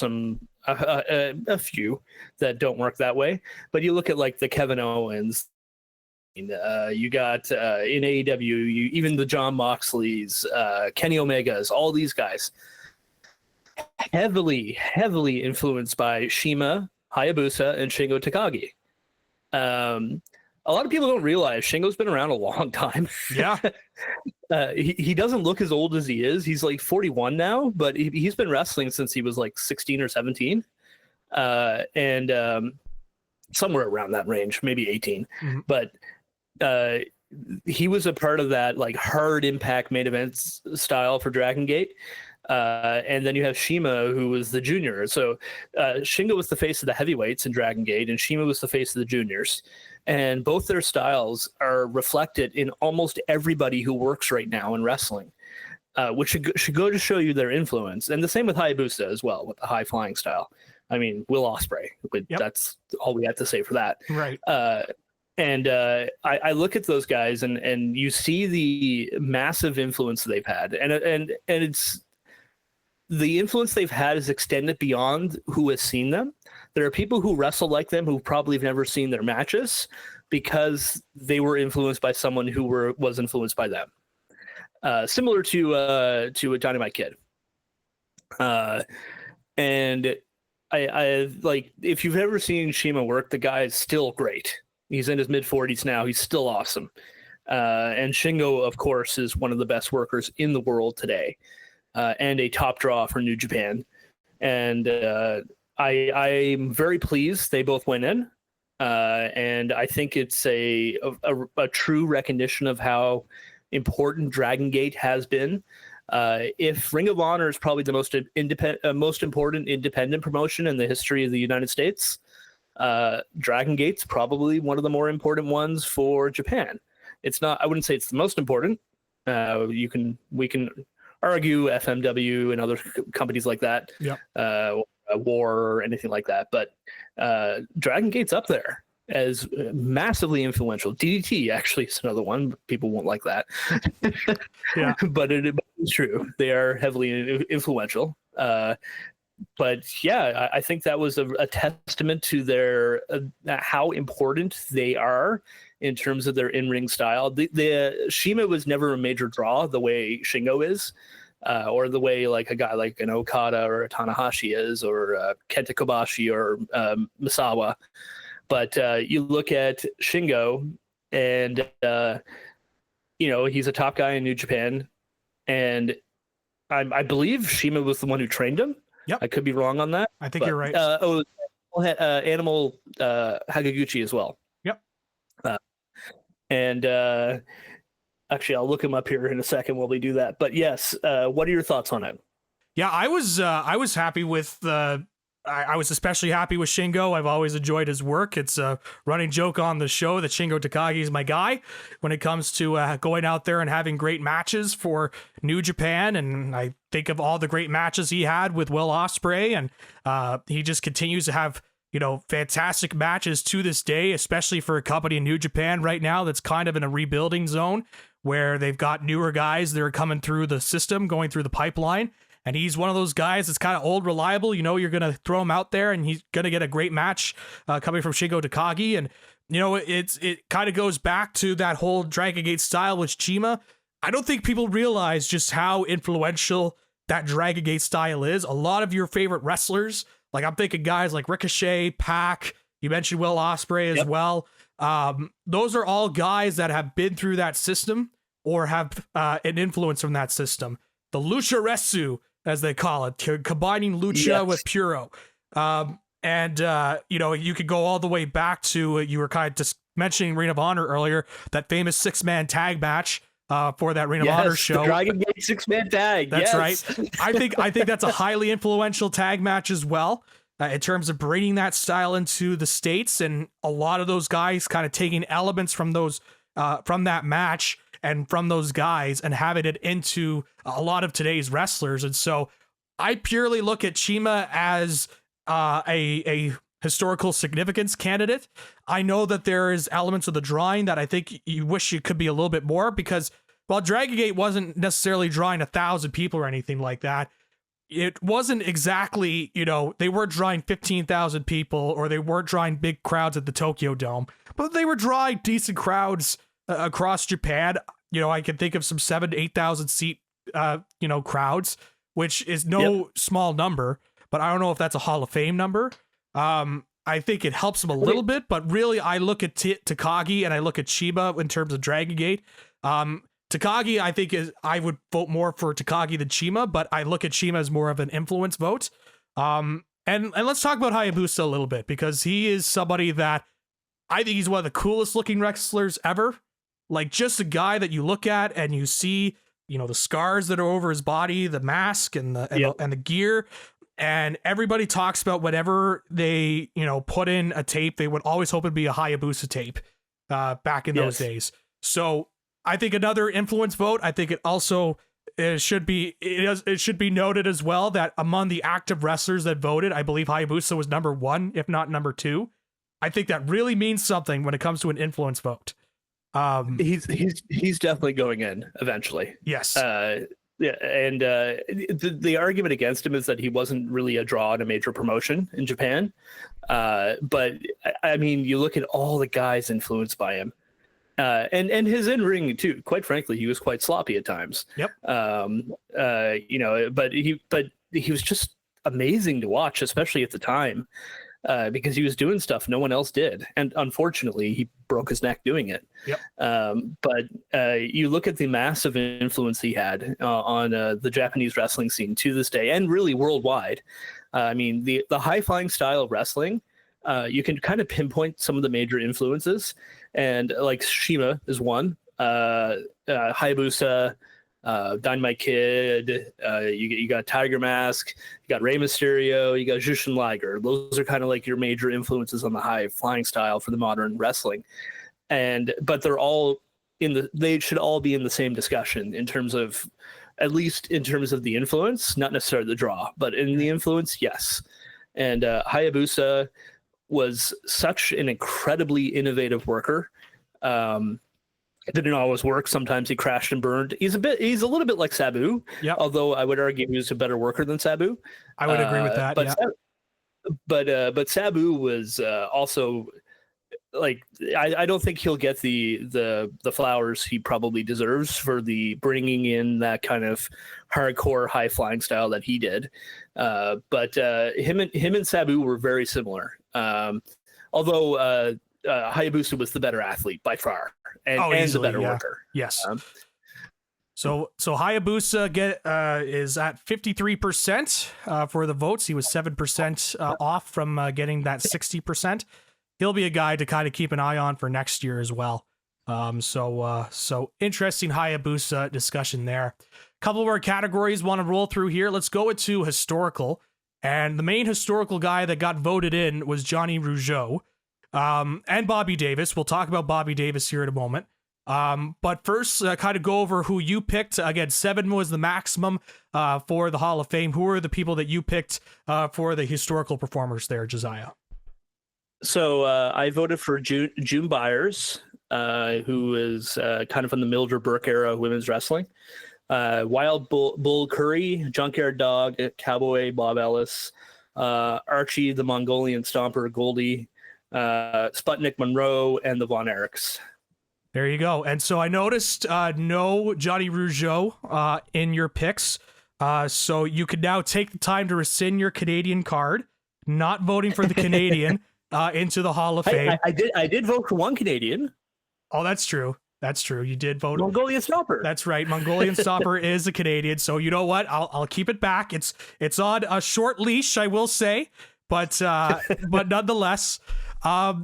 a few that don't work that way. But you look at like the Kevin Owens, you got in AEW, even the John Moxleys, Kenny Omegas, all these guys heavily influenced by Cima, Hayabusa, and Shingo Takagi. A lot of people don't realize Shingo's been around a long time. Yeah. He doesn't look as old as he is. He's like 41 now, but he's been wrestling since he was like 16 or 17. And somewhere around that range, maybe 18. Mm-hmm. But he was a part of that like hard impact main events style for Dragon Gate. And then you have Cima, who was the junior. So Shingo was the face of the heavyweights in Dragon Gate, and Cima was the face of the juniors. And both their styles are reflected in almost everybody who works right now in wrestling, which should go to show you their influence. And the same with Hayabusa as well, with the high flying style. I mean, Will Ospreay, but that's all we have to say for that. Right. And I look at those guys, and you see the massive influence they've had, and it's the influence they've had is extended beyond who has seen them. There are people who wrestle like them who probably have never seen their matches because they were influenced by someone who was influenced by them. Similar to a Dynamite Kid. And I like, if you've ever seen Cima work, the guy is still great. He's in his mid-40s now. He's still awesome. And Shingo, of course, is one of the best workers in the world today, and a top draw for New Japan. And I'm very pleased they both went in. And I think it's a true recognition of how important Dragon Gate has been. If Ring of Honor is probably the most important independent promotion in the history of the United States, Dragon Gate's probably one of the more important ones for Japan. It's not. I wouldn't say it's the most important. We can argue FMW and other companies like that, War or anything like that, but Dragon Gate's up there as massively influential. DDT actually is another one. People won't like that. Yeah, but it's true. They are heavily influential. But yeah, I think that was a testament to their how important they are in terms of their in-ring style. The Cima was never a major draw the way Shingo is, or the way like a guy like an Okada or a Tanahashi is, or Kenta Kobashi or Misawa. But you look at Shingo, and he's a top guy in New Japan, and I believe Cima was the one who trained him. Yep. I could be wrong on that. I think you're right. Animal Hagaguchi as well. Yep. And actually, I'll look him up here in a second while we do that. But yes, what are your thoughts on it? Yeah, I was happy with I was especially happy with Shingo. I've always enjoyed his work. It's a running joke on the show that Shingo Takagi is my guy when it comes to going out there and having great matches for New Japan. And I think of all the great matches he had with Will Ospreay, and he just continues to have, fantastic matches to this day, especially for a company in New Japan right now that's kind of in a rebuilding zone where they've got newer guys that are coming through the system, going through the pipeline. And he's one of those guys that's kind of old, reliable. You're going to throw him out there and he's going to get a great match coming from Shingo Takagi. And, it kind of goes back to that whole Dragon Gate style with Cima. I don't think people realize just how influential that Dragon Gate style is. A lot of your favorite wrestlers, like I'm thinking guys like Ricochet, Pac, you mentioned Will Ospreay as well. Those are all guys that have been through that system or have an influence from that system. The Lucha Resu, as they call it, combining Lucha with Puro. You could go all the way back to, you were kind of just mentioning Ring of Honor earlier, that famous 6-man tag match for that Ring of Honor show. The Dragon Gate 6-man tag. That's right. I think that's a highly influential tag match as well, in terms of bringing that style into the States, and a lot of those guys kind of taking elements from those from that match and from those guys and having it into a lot of today's wrestlers. And so I purely look at Cima as a historical significance candidate. I know that there is elements of the drawing that I think you wish you could be a little bit more, because while Dragon Gate wasn't necessarily drawing 1,000 people or anything like that, it wasn't exactly, they weren't drawing 15,000 people or they weren't drawing big crowds at the Tokyo Dome, but they were drawing decent crowds across Japan. I can think of some 7,000 to 8,000 seat, crowds, which is no small number, but I don't know if that's a Hall of Fame number. I think it helps them a little bit, but really I look at Takagi and I look at Cima in terms of Dragon Gate. Takagi, I think I would vote more for Takagi than Cima, but I look at Cima as more of an influence vote. And let's talk about Hayabusa a little bit, because he is somebody that I think he's one of the coolest looking wrestlers ever. Like, just a guy that you look at and you see, the scars that are over his body, the mask and the gear. And everybody talks about whenever they, put in a tape, they would always hope it'd be a Hayabusa tape back in those days. So I think another influence vote. I think it also should be noted as well that among the active wrestlers that voted, I believe Hayabusa was number 1, if not number 2. I think that really means something when it comes to an influence vote. He's definitely going in eventually. Yes. Yeah, and the argument against him is that he wasn't really a draw in a major promotion in Japan. But I mean, you look at all the guys influenced by him, and his in ring too. Quite frankly, he was quite sloppy at times. Yep. But he was just amazing to watch, especially at the time. Because he was doing stuff no one else did, and unfortunately, he broke his neck doing it. Yep. But you look at the massive influence he had on the Japanese wrestling scene to this day, and really worldwide. I mean, the high flying style of wrestling, you can kind of pinpoint some of the major influences, and like Shima is one, Hayabusa, Dynamite Kid, you got Tiger Mask, you got Rey Mysterio, you got Jushin Liger. Those are kind of like your major influences on the high flying style for the modern wrestling. But they should all be in the same discussion in terms of, at least in terms of the influence, not necessarily the draw, but in the influence, yes. And Hayabusa was such an incredibly innovative worker. It didn't always work. Sometimes he crashed and burned. He's a little bit like Sabu, although I would argue he was a better worker than Sabu. I would agree with that. But Sabu was also, like, I don't think he'll get the flowers he probably deserves for the bringing in that kind of hardcore high flying style that he did. But him and Sabu were very similar. Although Hayabusa was the better athlete by far, and the better worker. Yes. So Hayabusa is at 53% for the votes. He was 7% off from getting that 60%. He'll be a guy to kind of keep an eye on for next year as well. So interesting Hayabusa discussion there. Couple more categories want to roll through here. Let's go into historical. And the main historical guy that got voted in was Johnny Rougeau. And Bobby Davis. We'll talk about Bobby Davis here in a moment. But first, kind of go over who you picked. Again, 7 was the maximum for the Hall of Fame. Who are the people that you picked for the historical performers there, Josiah? So I voted for June Byers, who is kind of from the Mildred Burke era of women's wrestling. Wild Bull Curry, Junkyard Dog, Cowboy Bob Ellis, Archie the Mongolian Stomper Goldie, Sputnik Monroe, and the Von Erichs. There you go. And so I noticed no Johnny Rougeau in your picks. So you could now take the time to rescind your Canadian card, not voting for the Canadian into the Hall of Fame. I did vote for one Canadian. Oh, that's true. That's true. You did vote. Mongolian Stomper. That's right. Mongolian Stomper is a Canadian. So you know what? I'll keep it back. It's on a short leash, I will say, but nonetheless.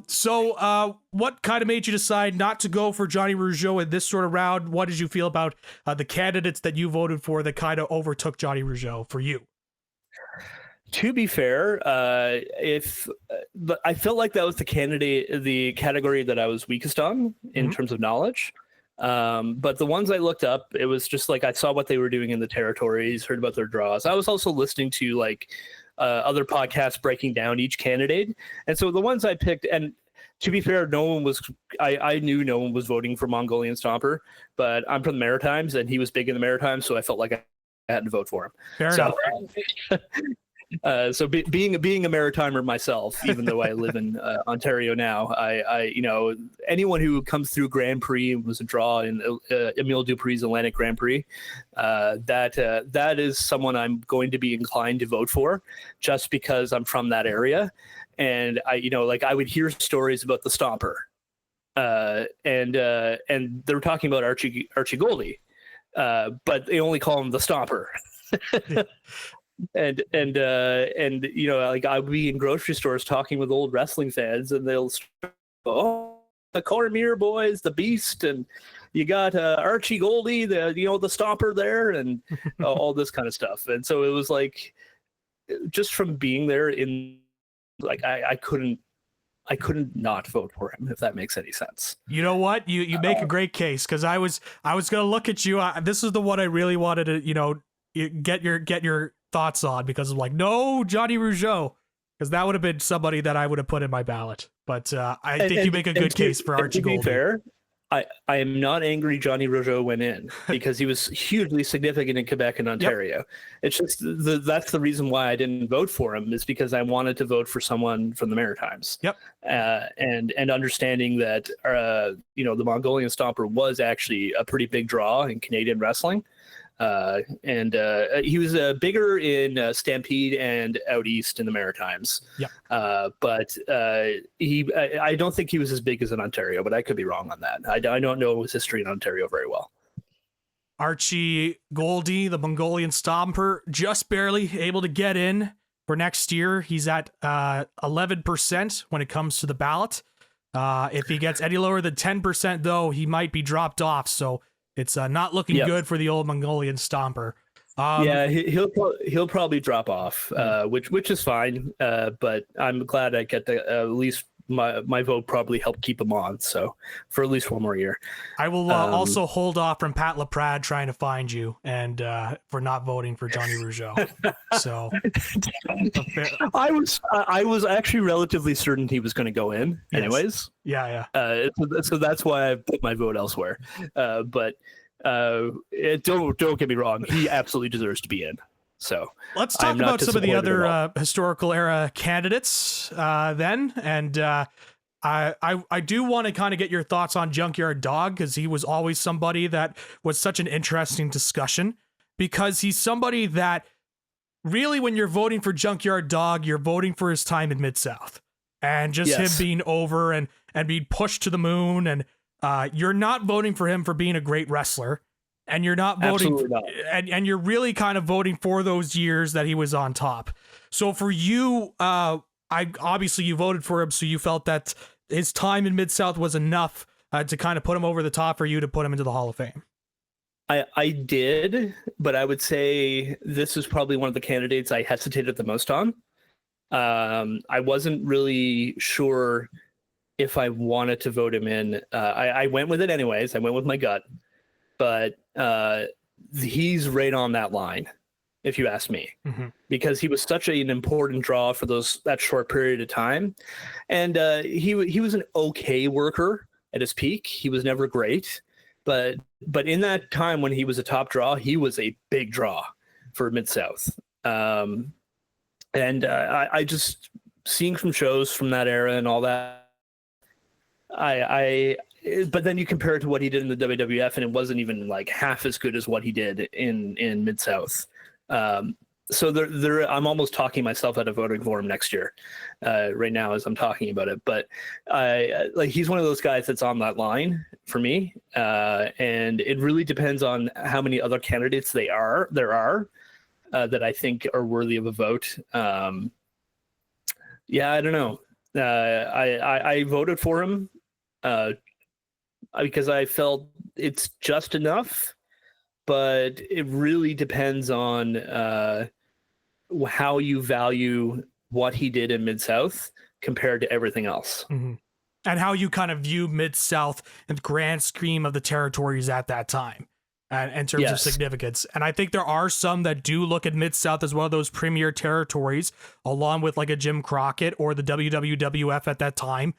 So what kind of made you decide not to go for Johnny Rougeau in this sort of round? What did you feel about the candidates that you voted for that kind of overtook Johnny Rougeau for you? To be fair, but I felt like that was the category that I was weakest on in terms of knowledge. But the ones I looked up, it was just like I saw what they were doing in the territories, heard about their draws. I was also listening to like other podcasts breaking down each candidate, and so the ones I picked. And to be fair, I knew no one was voting for Mongolian Stomper, but I'm from the Maritimes, and he was big in the Maritimes, so I felt like I had to vote for him. Fair enough. So being a Maritimer myself, even though I live in Ontario now, I anyone who comes through Grand Prix was a draw in Emile Dupree's Atlantic Grand Prix. That is someone I'm going to be inclined to vote for, just because I'm from that area, and I would hear stories about the Stomper, and they were talking about Archie Goldie, but they only call him the Stomper. And like I would be in grocery stores talking with old wrestling fans, and they'll the Cormier boys, the Beast, and you got Archie Goldie, the Stomper there, and all this kind of stuff. And so it was like, just from being there, I couldn't not vote for him, if that makes any sense. You know what? You make a great case, because I was gonna look at you. This is the one I really wanted to get your thoughts on, because I'm like, no, Johnny Rougeau, because that would have been somebody that I would have put in my ballot. But I think you make a good case for Archie Goldie. To be fair, I am not angry Johnny Rougeau went in, because he was hugely significant in Quebec and Ontario. Yep. It's just that's the reason why I didn't vote for him, is because I wanted to vote for someone from the Maritimes. Yep. And understanding that the Mongolian Stomper was actually a pretty big draw in Canadian wrestling. And he was bigger in Stampede and out east in the Maritimes. Yeah. But I don't think he was as big as in Ontario, but I could be wrong on that. I don't know his history in Ontario very well. Archie Goldie, the Mongolian Stomper, just barely able to get in for next year. He's at 11% when it comes to the ballot. If he gets any lower than 10%, though, he might be dropped off. So It's not looking good for the old Mongolian Stomper. Yeah, he'll probably drop off, which is fine. But I'm glad I get the at least my vote probably helped keep him on. So for at least one more year, I will also hold off from Pat LaPrade trying to find you and for not voting for Johnny Rougeau. So I was actually relatively certain he was going to go in, anyways. Yeah. So that's why I put my vote elsewhere. But don't get me wrong, he absolutely deserves to be in. So let's talk about some of the other historical era candidates then. And I do want to kind of get your thoughts on Junkyard Dog, because he was always somebody that was such an interesting discussion, because he's somebody that really, when you're voting for Junkyard Dog, you're voting for his time in Mid-South and just him being over and being pushed to the moon. And you're not voting for him for being a great wrestler. And you're not voting, and you're really kind of voting for those years that he was on top. So for you, obviously you voted for him, so you felt that his time in Mid-South was enough to kind of put him over the top for you to put him into the Hall of Fame. I did, but I would say this is probably one of the candidates I hesitated the most on. I wasn't really sure if I wanted to vote him in. I went with it anyways. I went with my gut. But he's right on that line, if you ask me, because he was such an important draw for that short period of time. And he was an okay worker at his peak. He was never great. But in that time when he was a top draw, he was a big draw for Mid-South. And I just, seeing some shows from that era and all that, but then you compare it to what he did in the WWF, and it wasn't even like half as good as what he did in Mid-South. So I'm almost talking myself out of voting for him next year, right now as I'm talking about it. But he's one of those guys that's on that line for me, and it really depends on how many other candidates there are that I think are worthy of a vote. I don't know. I voted for him. Because I felt it's just enough, but it really depends on how you value what he did in Mid-South compared to everything else. Mm-hmm. And how you kind of view Mid-South in the grand scheme of the territories at that time in terms of significance. And I think there are some that do look at Mid-South as one of those premier territories, along with like a Jim Crockett or the WWF at that time.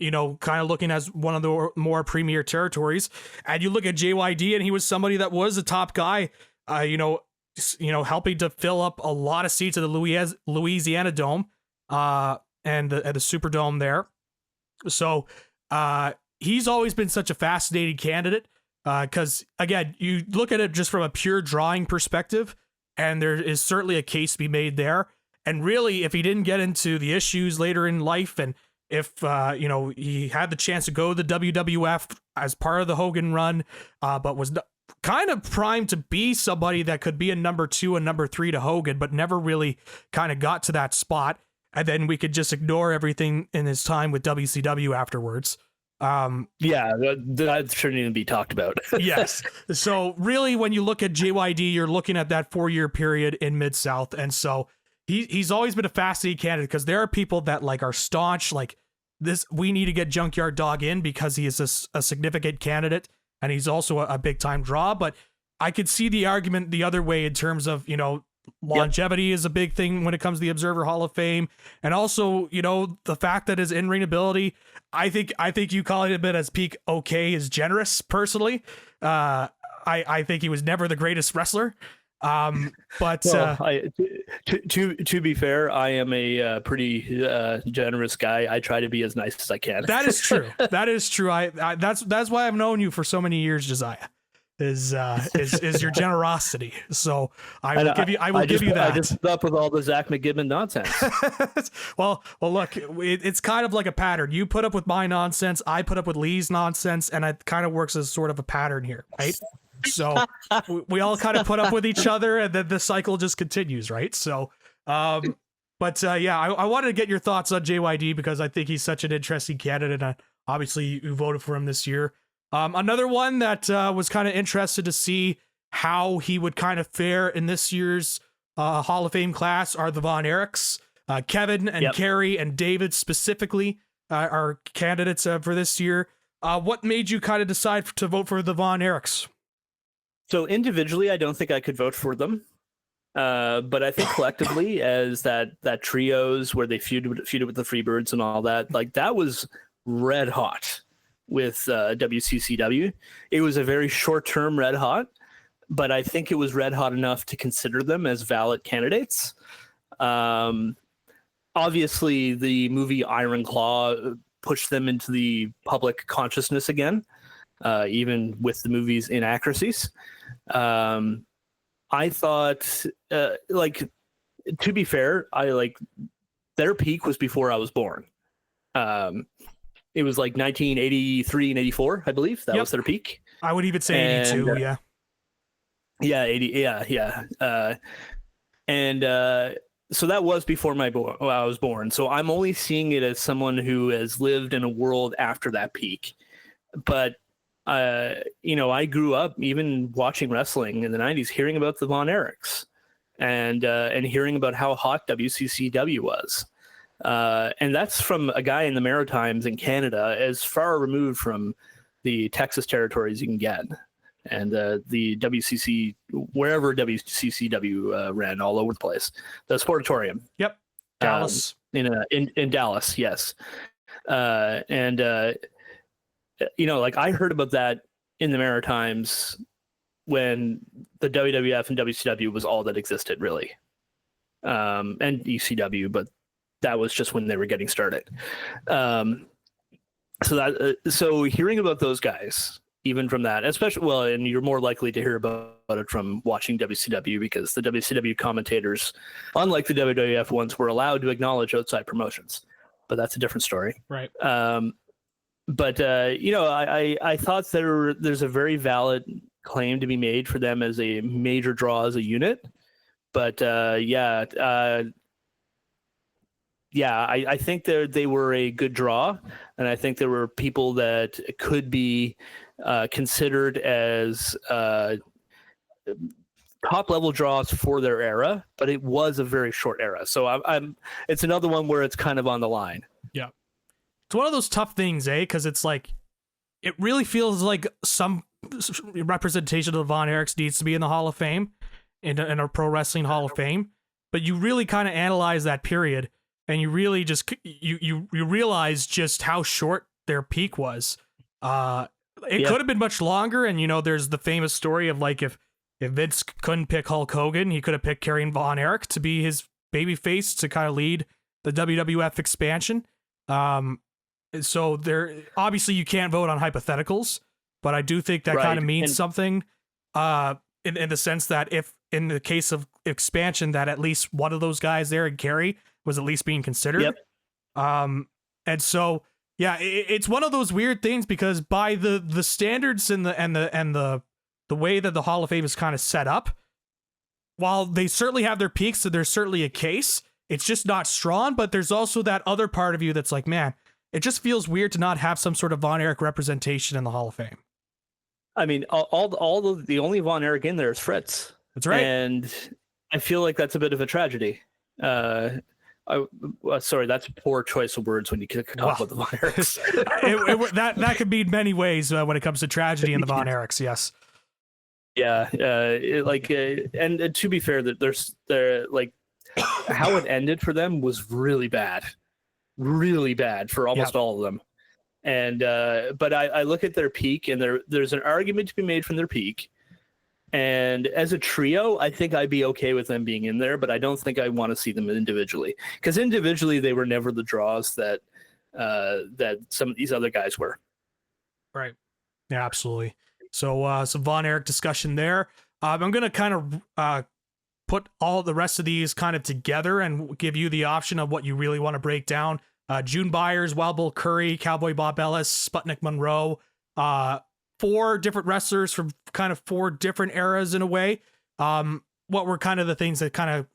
Kind of looking as one of the more premier territories. And you look at JYD, and he was somebody that was a top guy, helping to fill up a lot of seats at the Louisiana Dome and at the Superdome there. So he's always been such a fascinating candidate because, again, you look at it just from a pure drawing perspective, and there is certainly a case to be made there. And really, if he didn't get into the issues later in life, and if, he had the chance to go to the WWF as part of the Hogan run, but was kind of primed to be somebody that could be a number 2 and number 3 to Hogan, but never really kind of got to that spot. And then we could just ignore everything in his time with WCW afterwards. That shouldn't even be talked about. Yes. So really, when you look at JYD, you're looking at that 4-year period in Mid-South. And so he's always been a fascinating candidate, because there are people that are staunch, this, we need to get Junkyard Dog in because he is a significant candidate, and he's also a big time draw. But I could see the argument the other way in terms of, longevity is a big thing when it comes to the Observer Hall of Fame. And also, the fact that his in-ring ability, I think you calling him as peak okay is generous personally. I think he was never the greatest wrestler. But to be fair, I am a pretty generous guy. I try to be as nice as I can. That is true. That is true. That's why I've known you for so many years, Josiah. Is your generosity. So I will give you that. I just put up with all the Zach McGibbon nonsense. well, look, it's kind of like a pattern. You put up with my nonsense, I put up with Lee's nonsense, and it kind of works as sort of a pattern here, right? So we all kind of put up with each other, and then the cycle just continues, right? So, I wanted to get your thoughts on JYD because I think he's such an interesting candidate. And obviously, you voted for him this year. Another one that was kind of interested to see how he would kind of fare in this year's Hall of Fame class are the Von Erichs. Kevin and Carrie and David specifically are candidates for this year. What made you kind of decide to vote for the Von Erichs? So individually, I don't think I could vote for them. But I think collectively, as that trios where they feuded with the Freebirds and all that, like that was red hot with WCCW. It was a very short-term red hot, but I think it was red hot enough to consider them as valid candidates. Obviously, the movie Iron Claw pushed them into the public consciousness again, even with the movie's inaccuracies. I thought, like, to be fair, their peak was before I was born. It was like 1983 and 84, I believe. That was their peak. I would even say 82, yeah. Yeah, 80, yeah. So that was before I was born. So I'm only seeing it as someone who has lived in a world after that peak. But I grew up even watching wrestling in the 90s, hearing about the Von Erichs and hearing about how hot WCCW was. And that's from a guy in the Maritimes in Canada, as far removed from the Texas territories you can get. And the WCC, wherever WCCW ran all over the place, the Sportatorium. Yep. Dallas. In Dallas, yes. I heard about that in the Maritimes when the WWF and WCW was all that existed, really. And ECW, but that was just when they were getting started. So hearing about those guys, even from that, especially, and you're more likely to hear about it from watching WCW, because the WCW commentators, unlike the WWF ones, were allowed to acknowledge outside promotions, but that's a different story. Right. I thought there's a very valid claim to be made for them as a major draw as a unit. But I think they were a good draw, and I think there were people that could be considered as top level draws for their era, but it was a very short era. So it's another one where it's kind of on the line. Yeah. It's one of those tough things, because it's like, it really feels like some representation of the Von Erichs needs to be in the Hall of Fame, in a pro wrestling Hall of Fame. But you really kind of analyze that period, and you really just you realize just how short their peak was. It could have been much longer, and there's the famous story of like if Vince couldn't pick Hulk Hogan, he could have picked Karrion Von Erich to be his babyface to kind of lead the WWF expansion. So there, obviously you can't vote on hypotheticals, but I do think that kind of means something, in the sense that if in the case of expansion, that at least one of those guys there, and Kerry, was at least being considered. Yep. And so, yeah, it's one of those weird things, because by the standards and the way that the Hall of Fame is kind of set up, while they certainly have their peaks, so there's certainly a case, it's just not strong. But there's also that other part of you that's like, man, it just feels weird to not have some sort of Von Erich representation in the Hall of Fame. I mean, the only Von Erich in there is Fritz. That's right. And I feel like that's a bit of a tragedy. Sorry, that's a poor choice of words when you talk about the Von Erichs. that could mean many ways when it comes to tragedy in the Von Erichs. Yes. Yeah. And to be fair, that they're like, how it ended for them was really bad for almost all of them. And but I look at their peak, and there's an argument to be made from their peak. And as a trio, I think I'd be okay with them being in there, but I don't think I want to see them individually, because individually they were never the draws that some of these other guys were. Right. Yeah, absolutely. So some Von Erich discussion there. I'm going to kind of put all the rest of these kind of together and give you the option of what you really want to break down. June Byers, Wild Bull Curry, Cowboy Bob Ellis, Sputnik Monroe, 4 different wrestlers from kind of 4 different eras in a way. What were kind of the things that kind of,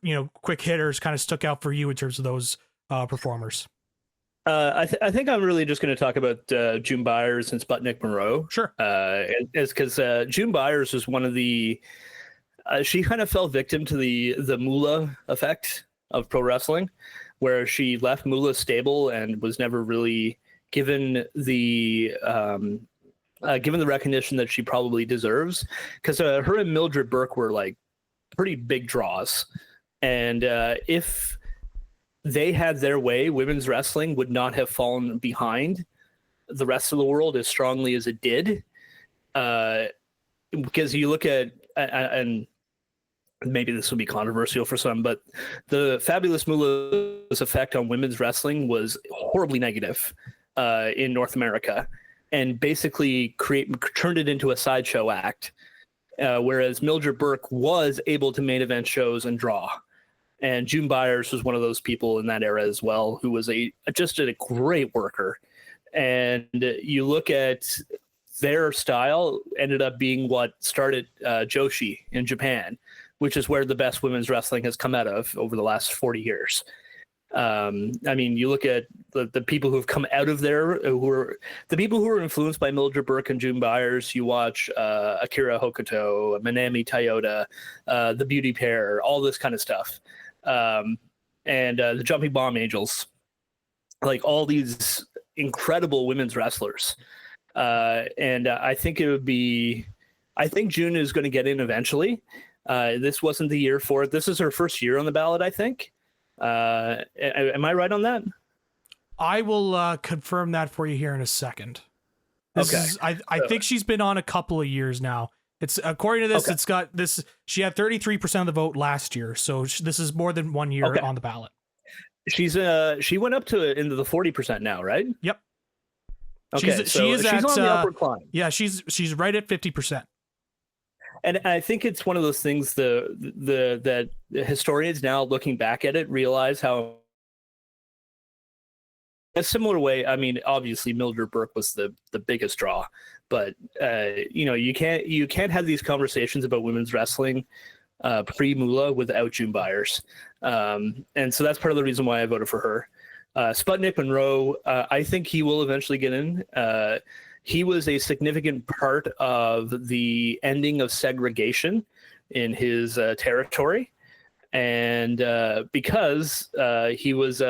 quick hitters kind of stuck out for you in terms of those performers? I think I'm really just going to talk about June Byers and Sputnik Monroe. Sure. It's because June Byers was one of the. She kind of fell victim to the Moolah effect of pro wrestling, where she left Moolah's stable and was never really given the recognition that she probably deserves. Because her and Mildred Burke were like pretty big draws, and if they had their way, women's wrestling would not have fallen behind the rest of the world as strongly as it did. Because you look at, and maybe this will be controversial for some, but the Fabulous Moolah's effect on women's wrestling was horribly negative in North America, and basically turned it into a sideshow act. Whereas Mildred Burke was able to main event shows and draw. And June Byers was one of those people in that era as well, who was just a great worker. And you look at their style, ended up being what started Joshi in Japan, which is where the best women's wrestling has come out of over the last 40 years. I mean, you look at the people who have come out of there, the people who were influenced by Mildred Burke and June Byers. You watch Akira Hokuto, Manami Toyota, the Beauty Pair, all this kind of stuff. And the Jumping Bomb Angels, like all these incredible women's wrestlers. And I think I think June is going to get in eventually. This wasn't the year for it. This is her first year on the ballot, I think. Am I right on that? I will confirm that for you here in a second. I think she's been on a couple of years now. It's according to this, It's got this. She had 33% of the vote last year, so this is more than 1 year on the ballot. She went up to into the 40% now, right? Yep. Okay, she's on the upward climb. Yeah, she's right at 50%. And I think it's one of those things that historians now looking back at it realize how. A similar way, I mean, obviously Mildred Burke was the biggest draw, but you can't have these conversations about women's wrestling pre-Moolah without June Byers, and so that's part of the reason why I voted for her. Sputnik Monroe, I think he will eventually get in. He was a significant part of the ending of segregation in his territory, and because he was.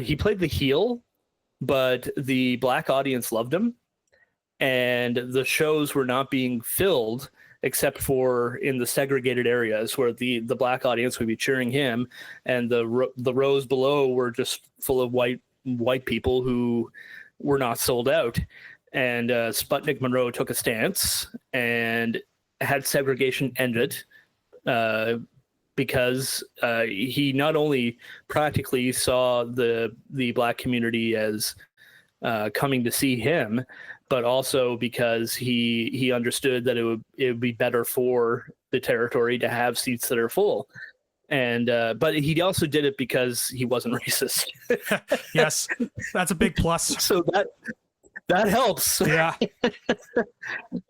He played the heel, but the black audience loved him, and the shows were not being filled except for in the segregated areas where the black audience would be cheering him, and the rows below were just full of white people who were not sold out. And Sputnik Monroe took a stance and had segregation ended. Because he not only practically saw the black community as coming to see him, but also because he understood that it would be better for the territory to have seats that are full. And but he also did it because he wasn't racist. Yes, that's a big plus. So that helps. Yeah.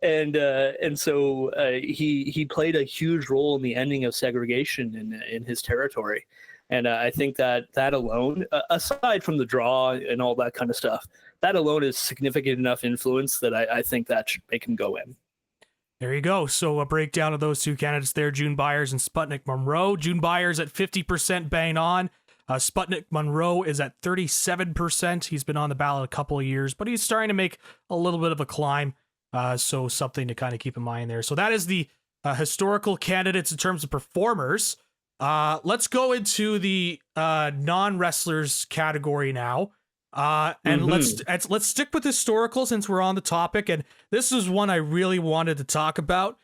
and so he played a huge role in the ending of segregation in his territory. And I think that alone, aside from the draw and all that kind of stuff, that alone is significant enough influence that I think that should make him go in. There you go. So a breakdown of those two candidates there, June Byers and Sputnik Monroe. June Byers at 50% bang on. Sputnik Monroe is at 37%. He's been on the ballot a couple of years, but he's starting to make a little bit of a climb. So something to kind of keep in mind there. So that is the historical candidates in terms of performers. Let's go into the non-wrestlers category now. And let's stick with historical since we're on the topic. And this is one I really wanted to talk about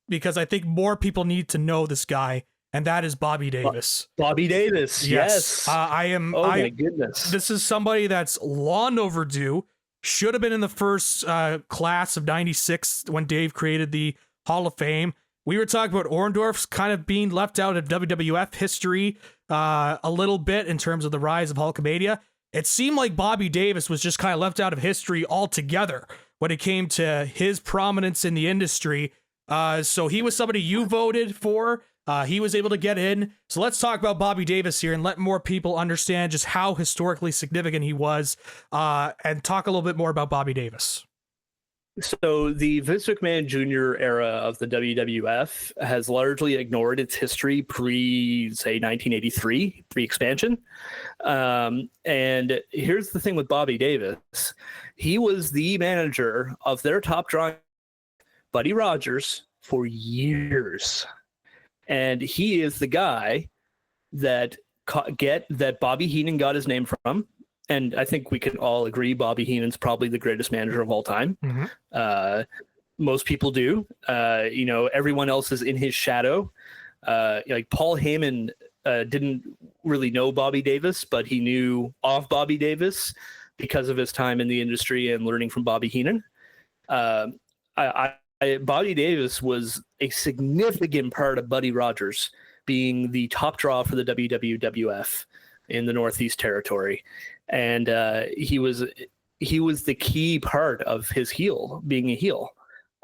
because I think more people need to know this guy. And that is Bobby Davis. Bobby Davis, yes. My goodness. This is somebody that's long overdue. Should have been in the first class of 96 when Dave created the Hall of Fame. We were talking about Orndorff's kind of being left out of WWF history a little bit in terms of the rise of Hulkamania. It seemed like Bobby Davis was just kind of left out of history altogether when it came to his prominence in the industry. So he was somebody you voted for. He was able to get in. So let's talk about Bobby Davis here and let more people understand just how historically significant he was, and talk a little bit more about Bobby Davis. So the Vince McMahon Jr. era of the WWF has largely ignored its history say 1983, pre-expansion. And here's the thing with Bobby Davis. He was the manager of their top drawing, Buddy Rogers, for years. And he is the guy that Bobby Heenan got his name from. And I think we can all agree Bobby Heenan's probably the greatest manager of all time. Mm-hmm. Most people do. Everyone else is in his shadow. Like Paul Heyman didn't really know Bobby Davis, but he knew of Bobby Davis because of his time in the industry and learning from Bobby Heenan. Bobby Davis was a significant part of Buddy Rogers being the top draw for the WWF in the Northeast Territory. And he was the key part of his being a heel.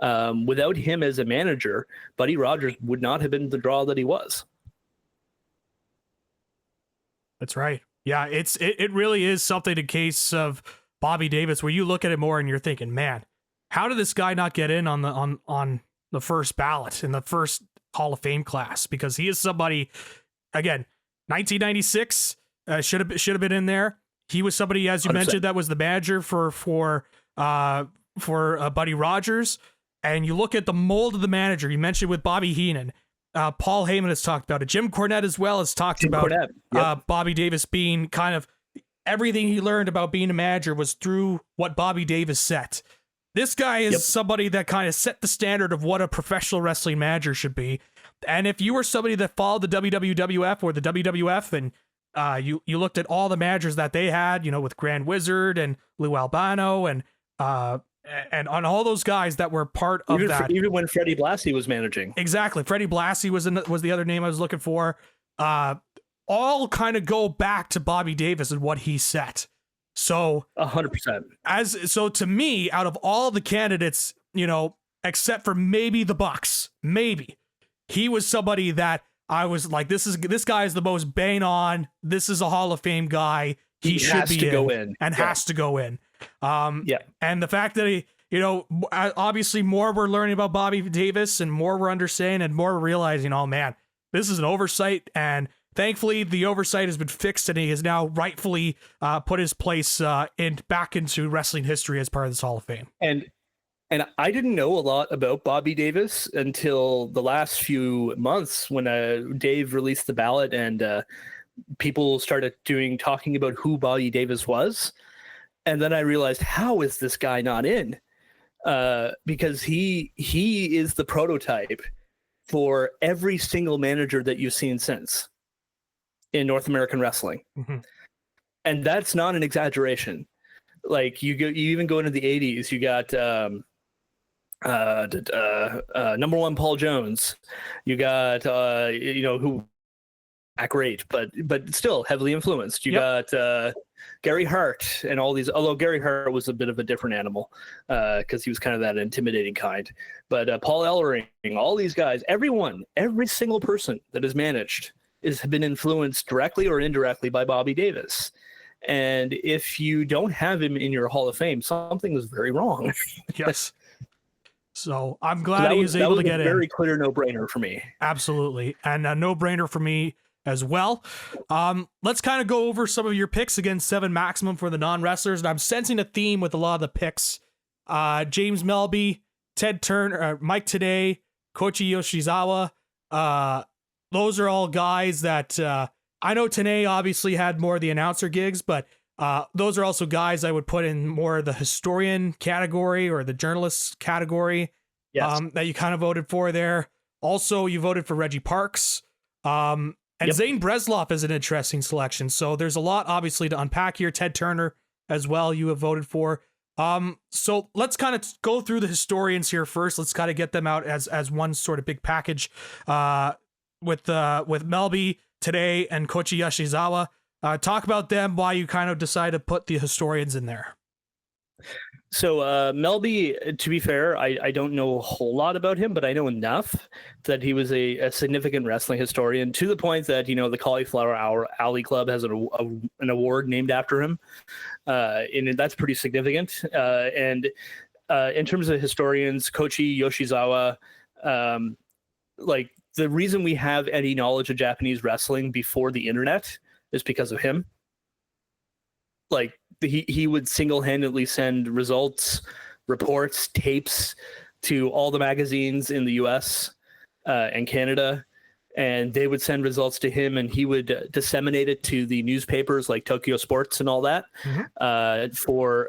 Without him as a manager, Buddy Rogers would not have been the draw that he was. That's right. Yeah, it really is something in case of Bobby Davis where you look at it more and you're thinking, man, how did this guy not get in on the first ballot in the first Hall of Fame class? Because he is somebody, again, 1996 should have been in there. He was somebody, as you 100%. mentioned, that was the manager for Buddy Rogers. And you look at the mold of the manager. You mentioned with Bobby Heenan, Paul Heyman has talked about it. Jim Cornette as well has talked about Bobby Davis being kind of everything he learned about being a manager was through what Bobby Davis set. This guy is somebody that kind of set the standard of what a professional wrestling manager should be. And if you were somebody that followed the WWF or the WWF and you looked at all the managers that they had, with Grand Wizard and Lou Albano and on all those guys that were part of that. Even when Freddie Blassie was managing. Exactly. Freddie Blassie was the other name I was looking for. All kind of go back to Bobby Davis and what he set. So 100%. So to me, out of all the candidates, except for maybe the Bucks, he was somebody that I was like, this guy is the most bang on. This is a Hall of Fame guy. He should be go in and has to go in. And the fact that he, obviously more we're learning about Bobby Davis and more we're understanding and more we're realizing, oh man, this is an oversight. And thankfully the oversight has been fixed and he has now rightfully put his place back into wrestling history as part of this Hall of Fame. And I didn't know a lot about Bobby Davis until the last few months when Dave released the ballot and people started talking about who Bobby Davis was. And then I realized, how is this guy not in? Because he is the prototype for every single manager that you've seen since in North American wrestling. Mm-hmm. And that's not an exaggeration. Like you even go into the 80s, you got number one Paul Jones, you got who great but still heavily influenced, you got Gary Hart and all these, although Gary Hart was a bit of a different animal because he was kind of that intimidating kind, but Paul Ellering, all these guys, every single person that is managed has been influenced directly or indirectly by Bobby Davis. And if you don't have him in your Hall of Fame, something is very wrong. Yes. So I'm glad he was able to get in. Very clear no-brainer for me. Absolutely. And a no-brainer for me as well. Let's kind of go over some of your picks against 7 maximum for the non-wrestlers. And I'm sensing a theme with a lot of the picks. James Melby, Ted Turner, Mike Tenay, Koichi Yoshizawa. Those are all guys that I know Tenay obviously had more of the announcer gigs, but those are also guys I would put in more of the historian category or the journalist category. Yes. That you kind of voted for there. Also, you voted for Reggie Parks. And Zane Bresloff is an interesting selection. So there's a lot obviously to unpack here. Ted Turner as well, you have voted for. So let's kind of go through the historians here first. Let's kind of get them out as one sort of big package with Melby today and Koichi Yoshizawa. Talk about them, why you kind of decided to put the historians in there. So Melby, to be fair, I don't know a whole lot about him, but I know enough that he was a significant wrestling historian, to the point that, the Cauliflower Alley Club has an award named after him, and that's pretty significant. And in terms of historians, Koichi Yoshizawa, like, the reason we have any knowledge of Japanese wrestling before the internet is because of him. Like, he would single-handedly send results, reports, tapes to all the magazines in the US and Canada, and they would send results to him, and he would disseminate it to the newspapers like Tokyo Sports and all that, for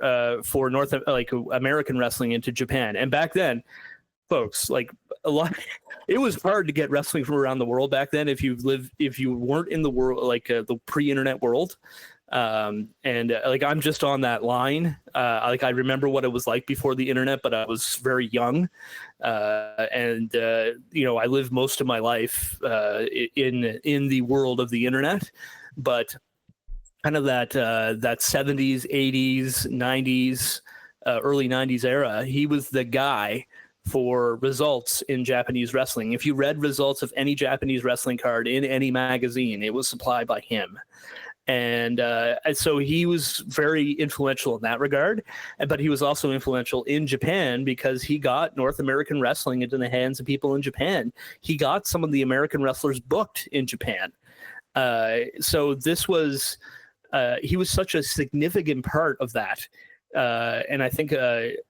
American wrestling into Japan. And back then, folks, like, it was hard to get wrestling from around the world back then if you weren't in the world, like the pre-internet world. Like, I'm just on that line. Like, I remember what it was like before the internet, but I was very young. I lived most of my life in the world of the internet, but kind of that 70s, 80s, 90s, early 90s era, he was the guy for results in Japanese wrestling. If you read results of any Japanese wrestling card in any magazine, it was supplied by him. And so he was very influential in that regard, but he was also influential in Japan because he got North American wrestling into the hands of people in Japan. He got some of the American wrestlers booked in Japan. So this was, he was such a significant part of that. And I think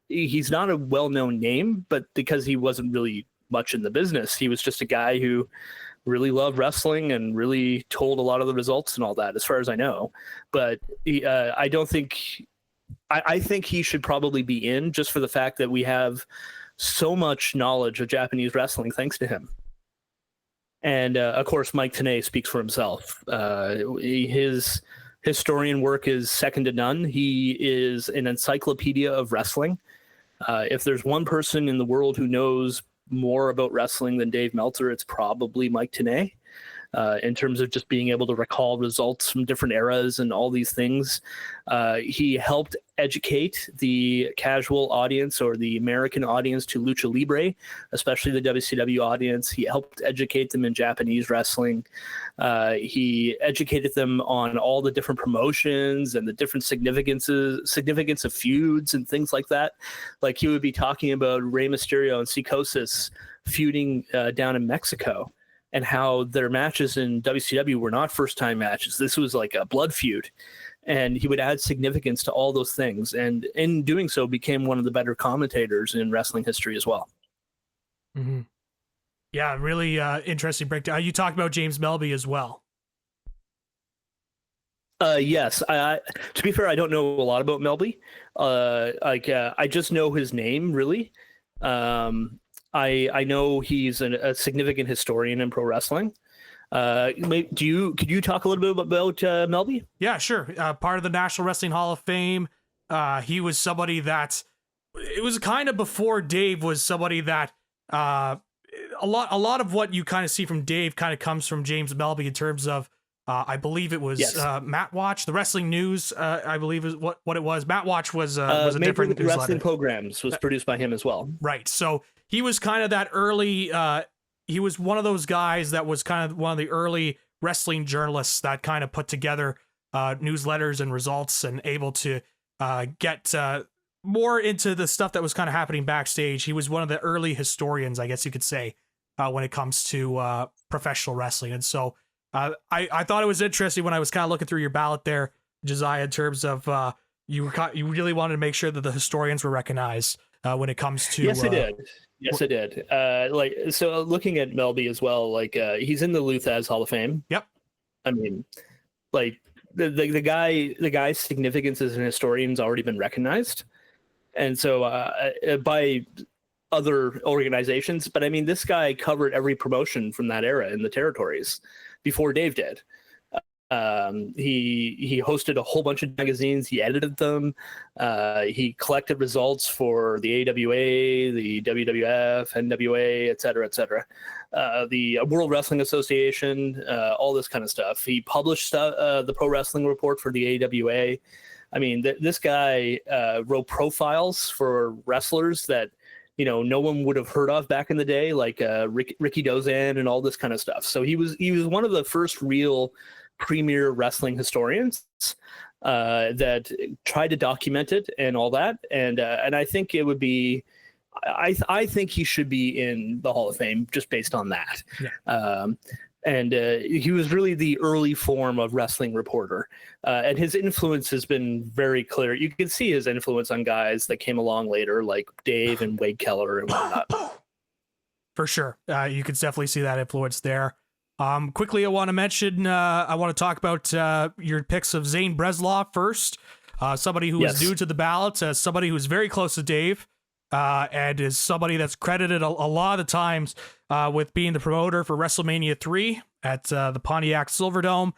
he's not a well-known name, but because he wasn't really much in the business, he was just a guy who really loved wrestling and really told a lot of the results and all that, as far as I know. But I don't think, I think he should probably be in, just for the fact that we have so much knowledge of Japanese wrestling thanks to him. And of course, Mike Tenay speaks for himself. His historian work is second to none. He is an encyclopedia of wrestling. If there's one person in the world who knows more about wrestling than Dave Meltzer, it's probably Mike Tenay, in terms of just being able to recall results from different eras and all these things. He helped educate the casual audience, or the American audience, to Lucha Libre, especially the WCW audience. He helped educate them in Japanese wrestling. He educated them on all the different promotions and the different significance of feuds and things like that. Like, he would be talking about Rey Mysterio and Psicosis feuding down in Mexico, and how their matches in WCW were not first-time matches. This was like a blood feud. And he would add significance to all those things. And in doing so, became one of the better commentators in wrestling history as well. Mm-hmm. Yeah, really interesting breakdown. You talked about James Melby as well. Yes. To be fair, I don't know a lot about Melby. I just know his name, really. I know he's a significant historian in pro wrestling. Could you talk a little bit about Melby? Yeah, sure. Part of the National Wrestling Hall of Fame. He was somebody that, it was kind of before Dave was somebody that a lot of what you kind of see from Dave kind of comes from James Melby, in terms of I believe it was Matt Watch, the Wrestling News. I believe is what it was. Matt Watch was a different newsletter. Wrestling Programs was produced by him as well. Right. So he was kind of that early. He was one of those guys that was kind of one of the early wrestling journalists that kind of put together newsletters and results, and able to get more into the stuff that was kind of happening backstage. He was one of the early historians, I guess you could say, when it comes to professional wrestling. And so I thought it was interesting when I was kind of looking through your ballot there, Josiah, in terms of you really wanted to make sure that the historians were recognized when it comes to. Yes, I did. Yes, I did. So looking at Melby as well, like he's in the Luthaz Hall of Fame. Yep. I mean, like the guy's significance as an historian's already been recognized, and so by other organizations. But I mean, this guy covered every promotion from that era in the territories before Dave did. He hosted a whole bunch of magazines. He edited them. He collected results for the AWA, the WWF, NWA, et cetera, the World Wrestling Association, all this kind of stuff. He published the Pro Wrestling Report for the AWA. I mean, this guy wrote profiles for wrestlers that, you know, no one would have heard of back in the day, like Ricky Dozan and all this kind of stuff. So he was one of the first real premier wrestling historians that tried to document it and all that. And I think it would be, I think he should be in the Hall of Fame just based on that. Yeah. And he was really the early form of wrestling reporter. And his influence has been very clear. You can see his influence on guys that came along later, like Dave and Wade Keller and whatnot. For sure. You can definitely see that influence there. Quickly, I want to mention, I want to talk about your picks of Zane Breslov first. Somebody who is new to the ballot, somebody who's very close to Dave, and is somebody that's credited a lot of the times with being the promoter for WrestleMania 3 at the Pontiac Silverdome.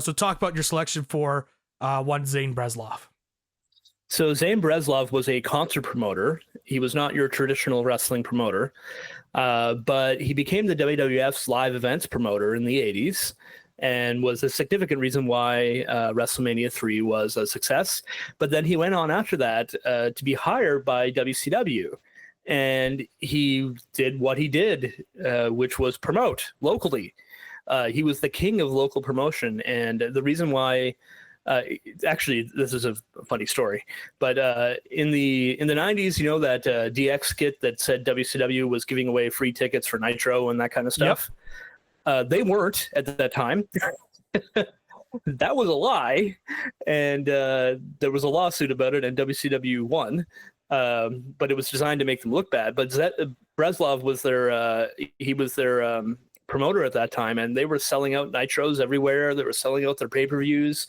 So talk about your selection for one Zane Breslov. So Zane Breslov was a concert promoter. He was not your traditional wrestling promoter, but he became the WWF's live events promoter in the 80s and was a significant reason why WrestleMania 3 was a success. But then he went on after that to be hired by WCW. And he did what he did, which was promote locally. He was the king of local promotion. And the reason why, actually, this is a funny story, but in the 90s, you know, that DX skit that said WCW was giving away free tickets for Nitro and that kind of stuff? Yep. They weren't at that time. That was a lie. And there was a lawsuit about it, and WCW won. But it was designed to make them look bad. But Breslov was their promoter at that time, and they were selling out Nitros everywhere. They were selling out their pay-per-views.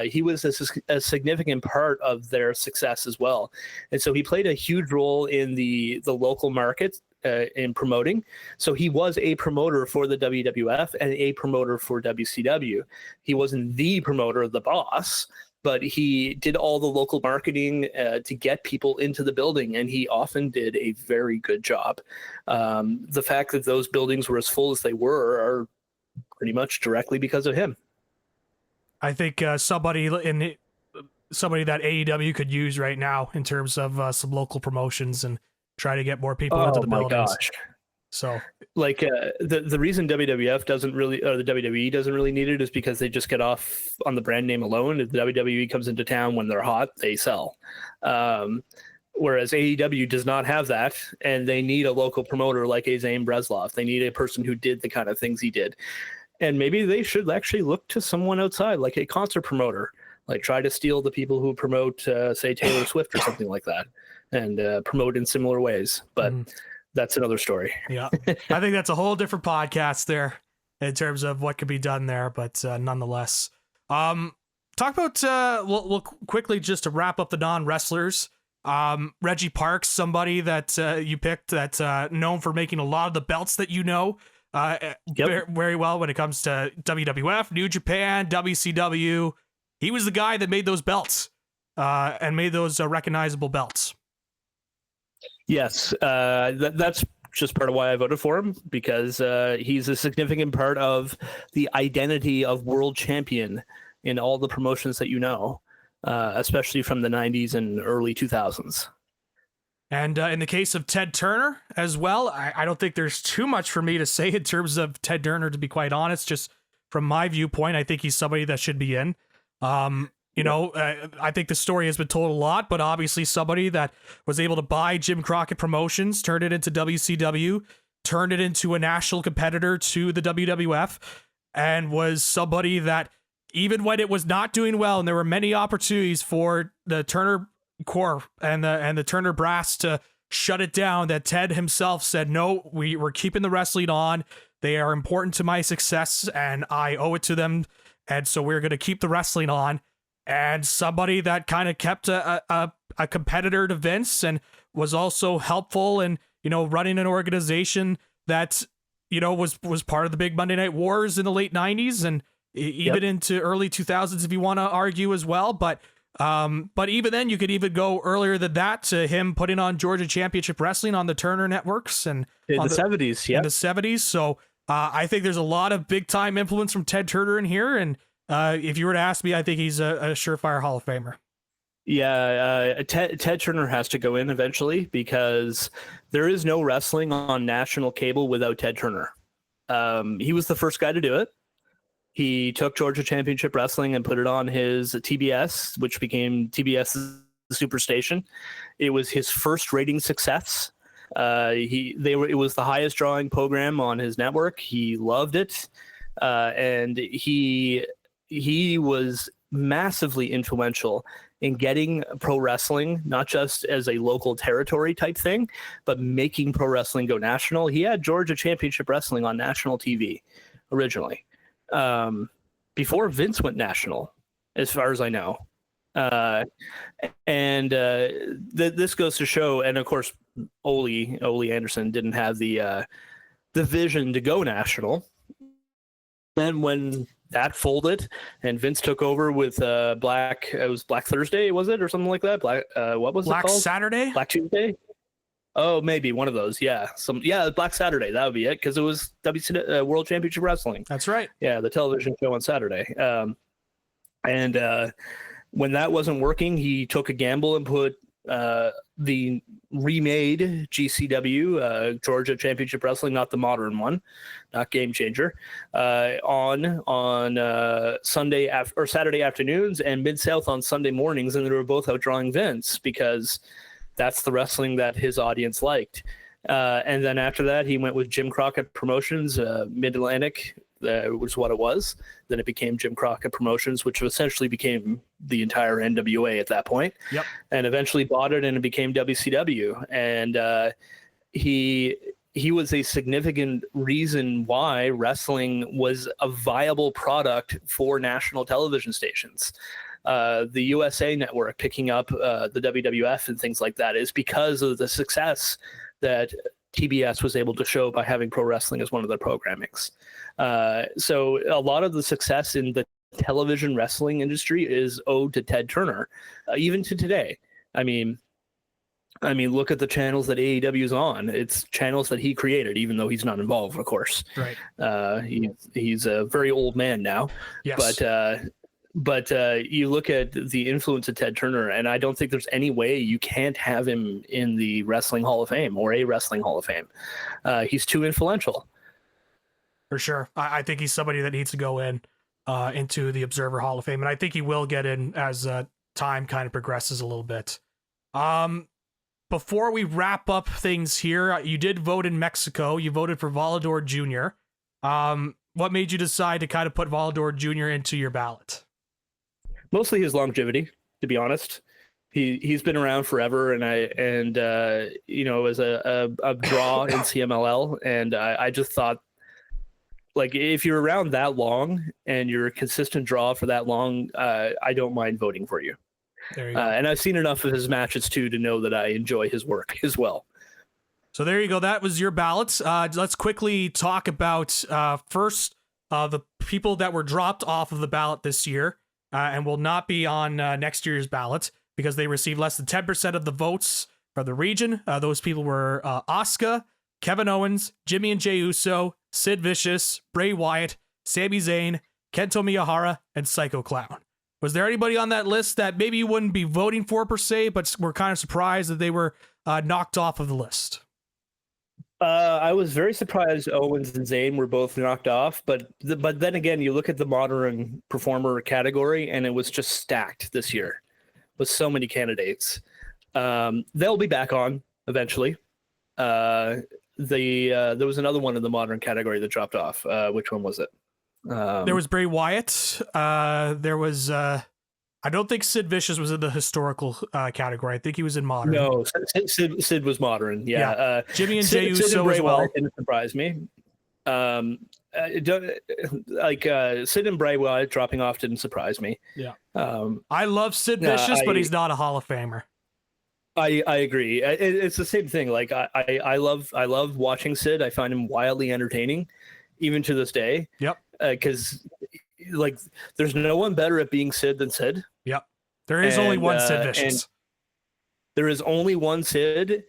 He was a significant part of their success as well. And so he played a huge role in the local market in promoting. So he was a promoter for the WWF and a promoter for WCW. He wasn't the promoter, the boss, but he did all the local marketing to get people into the building, and he often did a very good job. The fact that those buildings were as full as they were are pretty much directly because of him. I think somebody that AEW could use right now in terms of some local promotions and try to get more people into the buildings. Gosh. So, like, the reason WWF doesn't really, or the WWE doesn't really need it, is because they just get off on the brand name alone. If the WWE comes into town when they're hot, they sell. Whereas AEW does not have that, and they need a local promoter like a Zane Breslov. They need a person who did the kind of things he did. And maybe they should actually look to someone outside, like a concert promoter, like try to steal the people who promote, say, Taylor Swift or something like that, and promote in similar ways. But that's another story. Yeah, I think that's a whole different podcast there in terms of what could be done there. But nonetheless, talk about, we'll quickly, just to wrap up the non-wrestlers, Reggie Parks, somebody that you picked that's known for making a lot of the belts that you know very well when it comes to WWF, New Japan, WCW. He was the guy that made those belts and made those recognizable belts. Yes, that's just part of why I voted for him, because he's a significant part of the identity of world champion in all the promotions that you know, especially from the 90s and early 2000s. And in the case of Ted Turner as well, I don't think there's too much for me to say in terms of Ted Turner, to be quite honest. Just from my viewpoint, I think he's somebody that should be in. I think the story has been told a lot, but obviously somebody that was able to buy Jim Crockett Promotions, turn it into WCW, turned it into a national competitor to the WWF, and was somebody that, even when it was not doing well, and there were many opportunities for the Turner Corps and the Turner brass to shut it down, that Ted himself said, no, we're keeping the wrestling on. They are important to my success, and I owe it to them. And so we're going to keep the wrestling on. And somebody that kind of kept a competitor to Vince, and was also helpful in, running an organization that, was part of the big Monday Night Wars in the late 90s and even into early 2000s, if you want to argue as well. But even then, you could even go earlier than that, to him putting on Georgia Championship Wrestling on the Turner networks and in the 70s. Yeah, in the 70s. So I think there's a lot of big time influence from Ted Turner in here. And if you were to ask me, I think he's a surefire Hall of Famer. Yeah, Ted Turner has to go in eventually because there is no wrestling on national cable without Ted Turner. He was the first guy to do it. He took Georgia Championship Wrestling and put it on his TBS, which became TBS's Superstation. It was his first rating success. It was the highest drawing program on his network. He loved it, and he was massively influential in getting pro wrestling not just as a local territory type thing, but making pro wrestling go national. He had Georgia Championship Wrestling on national TV originally, before Vince went national, as far as I know. This goes to show, and of course, Ole Anderson didn't have the vision to go national. Then when that folded and Vince took over with Black Thursday, was it, or something like that? What was Black it called? Saturday? Black Tuesday? Oh, maybe one of those. Yeah, Black Saturday. That would be it, because it was World Championship Wrestling. That's right. Yeah, the television show on Saturday. When that wasn't working, he took a gamble and put the remade GCW, Georgia Championship Wrestling, not the modern one, not Game Changer, on Sunday or Saturday afternoons, and Mid-South on Sunday mornings, and they were both outdrawing Vince because that's the wrestling that his audience liked. And then after that, he went with Jim Crockett Promotions, Mid-Atlantic, was what it was. Then it became Jim Crockett Promotions, which essentially became the entire NWA at that point. Yep. And eventually bought it, and it became WCW. And he was a significant reason why wrestling was a viable product for national television stations. The USA Network picking up the WWF and things like that is because of the success that TBS was able to show by having pro wrestling as one of their programmings. So a lot of the success in the television wrestling industry is owed to Ted Turner, even to today. I mean, look at the channels that AEW is on. It's channels that he created, even though he's not involved, of course. Right. He's a very old man now. Yes. But you look at the influence of Ted Turner, and I don't think there's any way you can't have him in the Wrestling Hall of Fame or a Wrestling Hall of Fame. He's too influential. For sure. I think he's somebody that needs to go into the Observer Hall of Fame, and I think he will get in as time kind of progresses a little bit. Before we wrap up things here, you did vote in Mexico. You voted for Volador Jr. What made you decide to kind of put Volador Jr. into your ballot? Mostly his longevity, to be honest. He's been around forever, and as a draw in CMLL, and I just thought, like, if you're around that long and you're a consistent draw for that long, I don't mind voting for you. There you go. And I've seen enough of his matches too to know that I enjoy his work as well. So there you go. That was your ballots. Let's quickly talk about first the people that were dropped off of the ballot this year and will not be on next year's ballot because they received less than 10% of the votes from the region. Those people were Asuka, Kevin Owens, Jimmy and Jey Uso, Sid Vicious, Bray Wyatt, Sami Zayn, Kento Miyahara, and Psycho Clown. Was there anybody on that list that maybe you wouldn't be voting for per se, but were kind of surprised that they were knocked off of the list? I was very surprised Owens and Zayn were both knocked off, but then again, you look at the modern performer category, and it was just stacked this year with so many candidates. They'll be back on eventually. There was another one in the modern category that dropped off. Which one was it? There was Bray Wyatt. There was I don't think Sid Vicious was in the historical category. I think he was in modern. No, Sid was modern. Yeah. Jimmy and Jey Uso as well. Didn't surprise me. Sid and Bray Wyatt dropping off didn't surprise me. Yeah. I love Sid Vicious, but he's not a Hall of Famer. I agree. It's the same thing. Like I love watching Sid. I find him wildly entertaining, even to this day. Yep. Because like there's no one better at being Sid than Sid. Yep. There is only one Sid Vicious. There is only one Sid,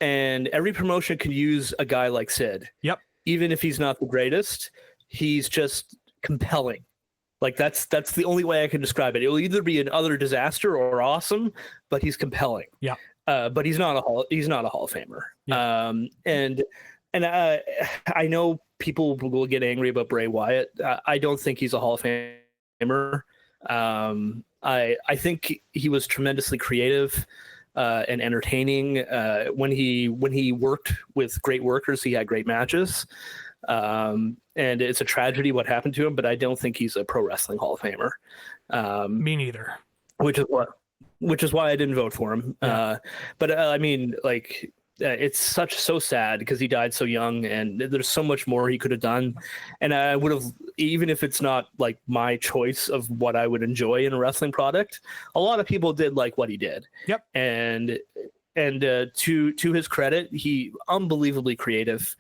and every promotion could use a guy like Sid. Yep. Even if he's not the greatest, he's just compelling. Like that's the only way I can describe it. It will either be an utter disaster or awesome, but he's compelling. Yeah. But he's not a Hall of Famer. Yeah. And I know people will get angry about Bray Wyatt. I don't think he's a Hall of Famer. I think he was tremendously creative and entertaining. When he worked with great workers, he had great matches. And it's a tragedy what happened to him, but I don't think he's a pro wrestling Hall of Famer. Me neither. Which is why I didn't vote for him. Yeah. But I mean, like, it's so sad because he died so young, and there's so much more he could have done. And I would have, even if it's not like my choice of what I would enjoy in a wrestling product, a lot of people did like what he did. Yep. And to his credit, he unbelievably creative.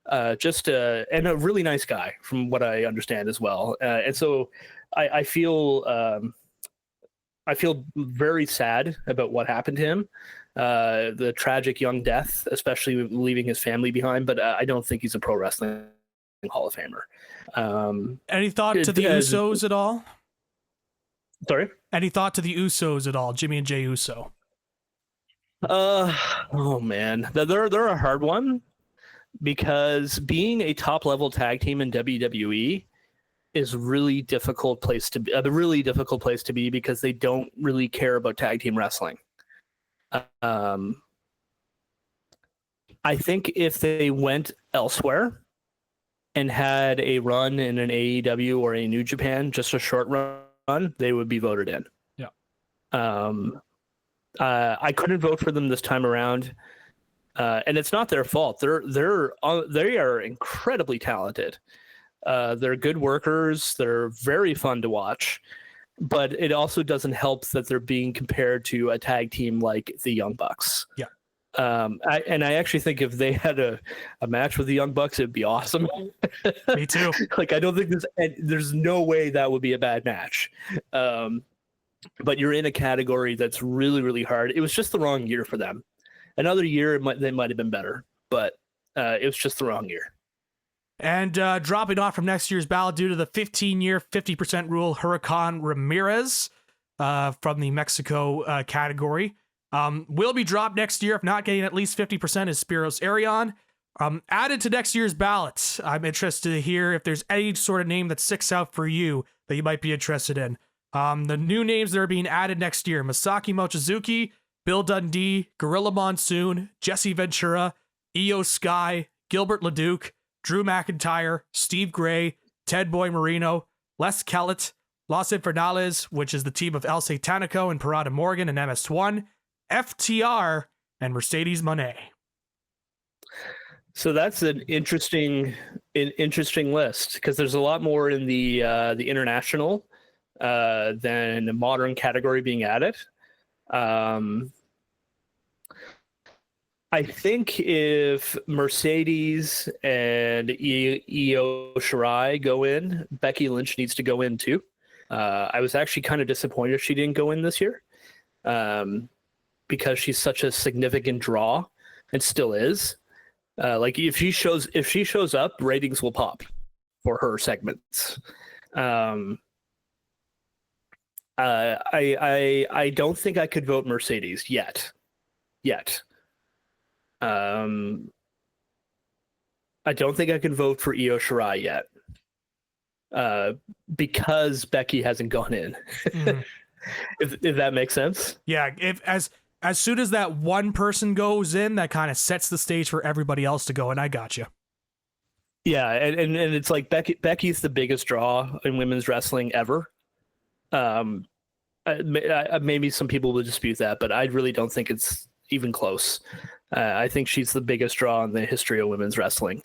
And a really nice guy from what I understand as well. And so I feel very sad about what happened to him, the tragic young death, especially leaving his family behind. But I don't think he's a pro wrestling Hall of Famer. Any thought to the Usos at all? Sorry? Any thought to the Usos at all? Jimmy and Jey Uso. Oh man, they're a hard one, because being a top level tag team in WWE is a really difficult place to be because they don't really care about tag team wrestling. I think if they went elsewhere and had a run in an AEW or a New Japan, just a short run, they would be voted in. Yeah. I couldn't vote for them this time around. And it's not their fault. They are incredibly talented. They're good workers. They're very fun to watch, but it also doesn't help that they're being compared to a tag team like the Young Bucks. Yeah. I actually think if they had a match with the Young Bucks, it'd be awesome. Me too. Like, I don't think there's no way that would be a bad match. But you're in a category that's really, really hard. It was just the wrong year for them. Another year, they might have been better, but it was just the wrong year. And dropping off from next year's ballot due to the 15-year, 50% rule, Huracan Ramirez from the Mexico category. Will be dropped next year if not getting at least 50% is Spiros Arion. Added to next year's ballot, I'm interested to hear if there's any sort of name that sticks out for you that you might be interested in. The new names that are being added next year: Masaki Mochizuki, Bill Dundee, Gorilla Monsoon, Jesse Ventura, Io Sky, Gilbert LeDuc, Drew McIntyre, Steve Gray, Ted Boy Marino, Les Kellett, Los Infernales, which is the team of El Satanico and Parada Morgan and MS1, FTR, and Mercedes Moné. So that's an interesting list, because there's a lot more in the international than the modern category being added. I think if Mercedes and Io Shirai go in, Becky Lynch needs to go in too. I was actually kind of disappointed she didn't go in this year, because she's such a significant draw and still is. Like, if she shows up, ratings will pop for her segments. I don't think I could vote Mercedes yet. I don't think I can vote for Io Shirai yet, because Becky hasn't gone in. If that makes sense. Yeah, if as soon as that one person goes in, that kind of sets the stage for everybody else to go, and I got you. Yeah, and it's like Becky's the biggest draw in women's wrestling ever. Maybe some people will dispute that, but I really don't think it's even close. I think she's the biggest draw in the history of women's wrestling,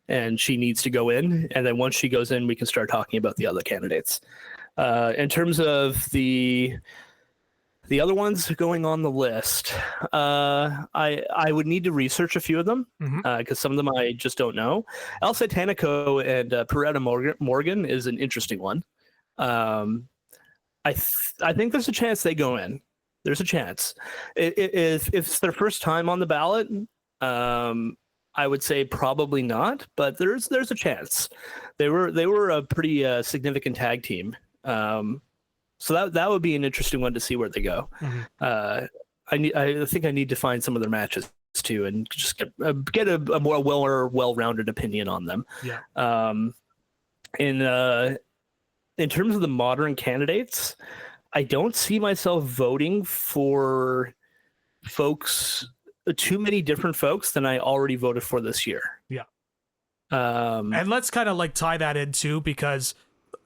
and she needs to go in. And then once she goes in, we can start talking about the other candidates. In terms of the other ones going on the list, I would need to research a few of them, because some of them I just don't know. El Satanico and Parada Morgan is an interesting one. I think there's a chance they go in. There's a chance. If it's their first time on the ballot, I would say probably not, but there's a chance. They were a pretty significant tag team. So that would be an interesting one to see where they go. Mhm. I think I need to find some of their matches too, and just get a more well-rounded opinion on them. Yeah. In terms of the modern candidates, I don't see myself voting for too many different folks than I already voted for this year. Yeah. Um, And let's kind of like tie that in too, because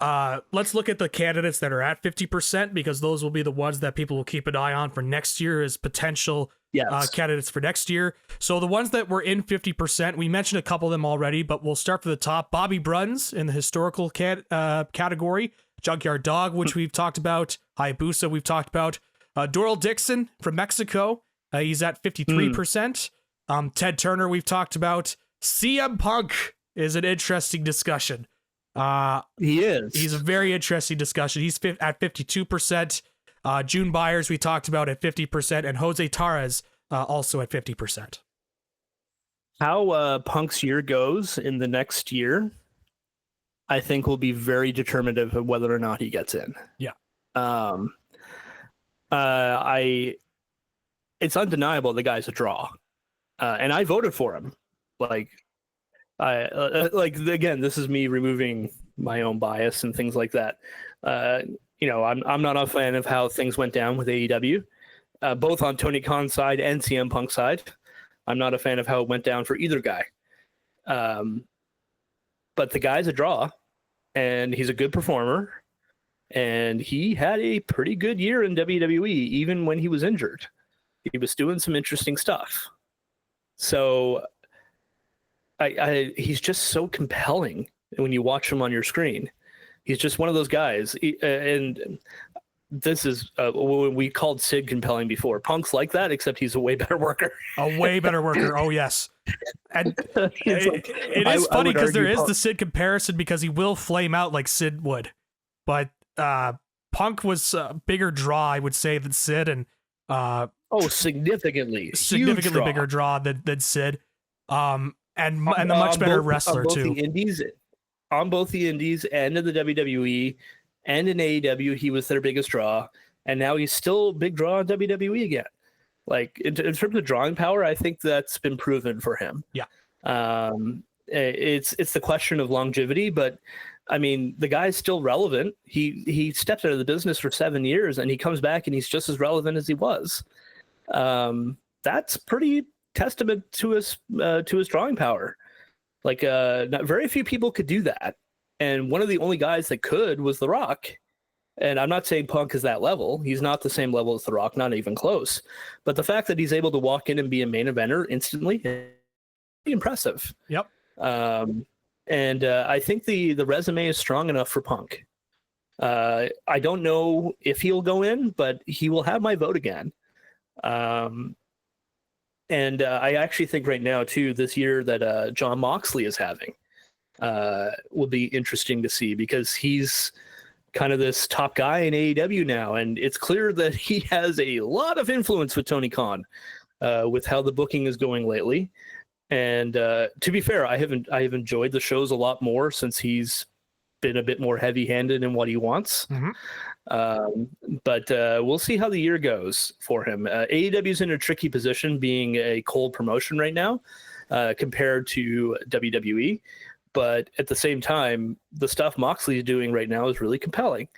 let's look at the candidates that are at 50%, because those will be the ones that people will keep an eye on for next year as potential yes. candidates for next year. So the ones that were in 50%, we mentioned a couple of them already, but we'll start from the top. Bobby Bruns in the historical category, Junkyard Dog, which we've talked about, Hayabusa we've talked about, Doral Dixon from Mexico, he's at 53%. Ted Turner we've talked about. CM Punk is an interesting discussion. He is. He's a very interesting discussion. He's at 52%. June Byers we talked about at 50%, and Jose Torres also at 50%. How Punk's year goes in the next year, I think, will be very determinative of whether or not he gets in. Yeah. It's undeniable the guy's a draw, and I voted for him. Like, again, this is me removing my own bias and things like that. I'm not a fan of how things went down with AEW, both on Tony Khan's side and CM Punk's side. I'm not a fan of how it went down for either guy. But the guy's a draw, and he's a good performer, and he had a pretty good year in WWE, even when he was injured. He was doing some interesting stuff. So he's just so compelling when you watch him on your screen. He's just one of those guys. And this is what we called Sid compelling before. Punk's like that, except he's a way better worker. A way better worker. Oh, yes. And it is funny because there is the Sid comparison, because he will flame out like Sid would. But Punk was a bigger draw, I would say, than Sid. And significantly bigger draw than Sid. And a much better wrestler, too. On both the indies and in the WWE and in AEW, he was their biggest draw, and now he's still a big draw in WWE again. Like, in terms of drawing power, I think that's been proven for him. Yeah. It's the question of longevity, but I mean, the guy's still relevant. He stepped out of the business for 7 years, and he comes back and he's just as relevant as he was. That's pretty testament to his drawing power. Like, not very few people could do that. And one of the only guys that could was The Rock. And I'm not saying Punk is that level. He's not the same level as The Rock, not even close. But the fact that he's able to walk in and be a main eventer instantly is impressive. Yep. And I think the resume is strong enough for Punk. I don't know if he'll go in, but he will have my vote again. And I actually think right now, too, this year that Jon Moxley is having will be interesting to see, because he's kind of this top guy in AEW now. And it's clear that he has a lot of influence with Tony Khan with how the booking is going lately. And to be fair, I have enjoyed the shows a lot more since he's been a bit more heavy-handed in what he wants. But we'll see how the year goes for him. AEW's in a tricky position, being a cold promotion right now compared to WWE. But at the same time, the stuff Moxley is doing right now is really compelling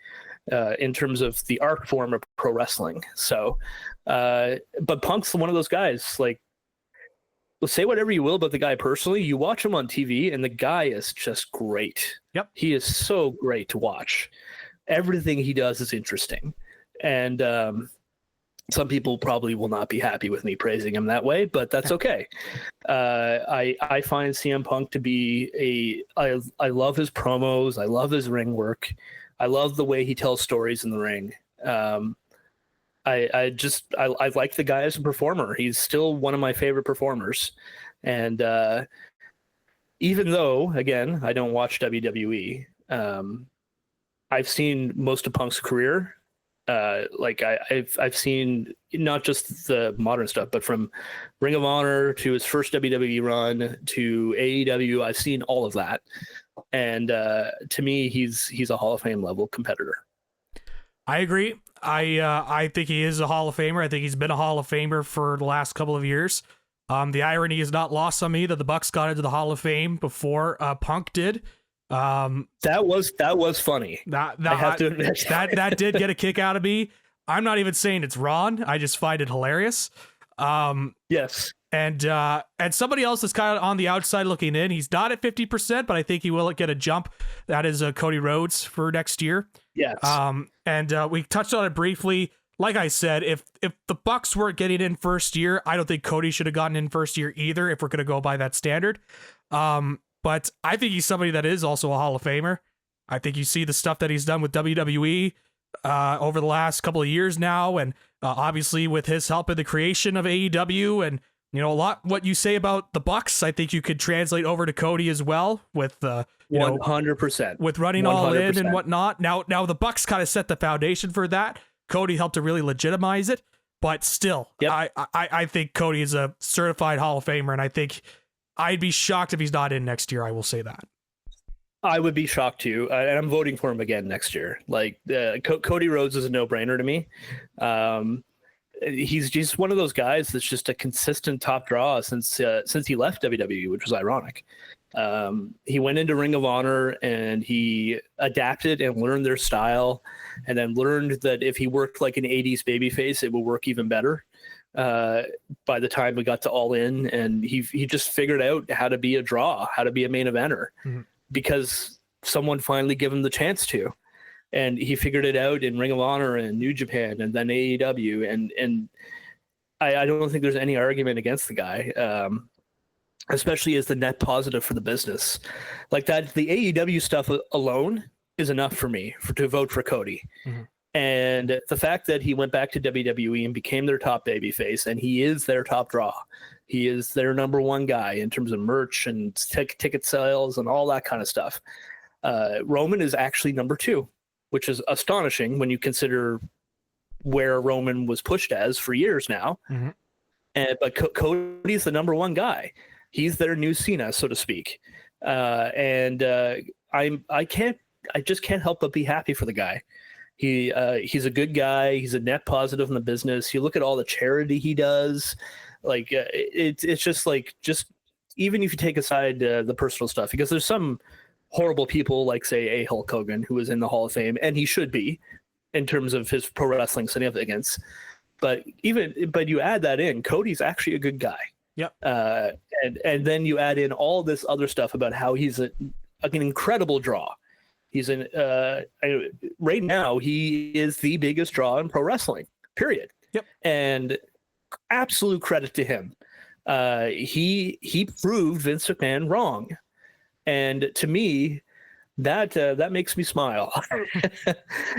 in terms of the art form of pro wrestling. So, but Punk's one of those guys. Like, say whatever you will about the guy personally, you watch him on TV, and the guy is just great. Yep, he is so great to watch. Everything he does is interesting, and some people probably will not be happy with me praising him that way, but that's okay. I find CM Punk to be I love his promos. I love his ring work. I love the way he tells stories in the ring. I like the guy as a performer. He's still one of my favorite performers. And even though, again, I don't watch WWE, I've seen most of Punk's career, Like I've seen not just the modern stuff, but from Ring of Honor to his first WWE run to AEW, I've seen all of that. And to me, he's a Hall of Fame level competitor. I agree. I think he is a Hall of Famer. I think he's been a Hall of Famer for the last couple of years. The irony is not lost on me that the Bucks got into the Hall of Fame before Punk did. That was funny. I have to admit that did get a kick out of me. I'm not even saying it's wrong. I just find it hilarious. Yes. And somebody else is kind of on the outside looking in. He's not at 50%, but I think he will get a jump. That is Cody Rhodes for next year. Yes. And we touched on it briefly. Like I said, if the Bucks weren't getting in first year, I don't think Cody should have gotten in first year either, if we're going to go by that standard. But I think he's somebody that is also a Hall of Famer. I think you see the stuff that he's done with WWE over the last couple of years now, and obviously with his help in the creation of AEW, and a lot what you say about the Bucks, I think you could translate over to Cody as well with 100% with running 100%. All in and whatnot. Now the Bucks kind of set the foundation for that. Cody helped to really legitimize it, but still, yep. I think Cody is a certified Hall of Famer, and I think I'd be shocked if he's not in next year. I will say that. I would be shocked too, and I'm voting for him again next year. Like Cody Rhodes is a no-brainer to me. He's just one of those guys that's just a consistent top draw since he left WWE, which was ironic. He went into Ring of Honor and he adapted and learned their style, and then learned that if he worked like an 80s babyface, it would work even better. By the time we got to All In, and he just figured out how to be a draw, how to be a main eventer, because someone finally gave him the chance to. And he figured it out in Ring of Honor and New Japan and then AEW. And I don't think there's any argument against the guy, especially as the net positive for the business. Like that, the AEW stuff alone is enough for me to vote for Cody. And the fact that he went back to WWE and became their top babyface, and he is their top draw. He is their number one guy in terms of merch and ticket sales and all that kind of stuff. Roman is actually number two, which is astonishing when you consider where Roman was pushed as for years now. But Cody's the number one guy. He's their new Cena, so to speak. I just can't help but be happy for the guy. He's a good guy. He's a net positive in the business. You look at all the charity he does. Like it's just like, even if you take aside the personal stuff, because there's some horrible people like, say, a Hulk Hogan, who is in the Hall of Fame, and he should be in terms of his pro wrestling significance. But you add that in, Cody's actually a good guy. Yep. And then you add in all this other stuff about how he's an incredible draw. He's right now he is the biggest draw in pro wrestling, period. Yep. And absolute credit to him. He proved Vince McMahon wrong. And to me, that makes me smile.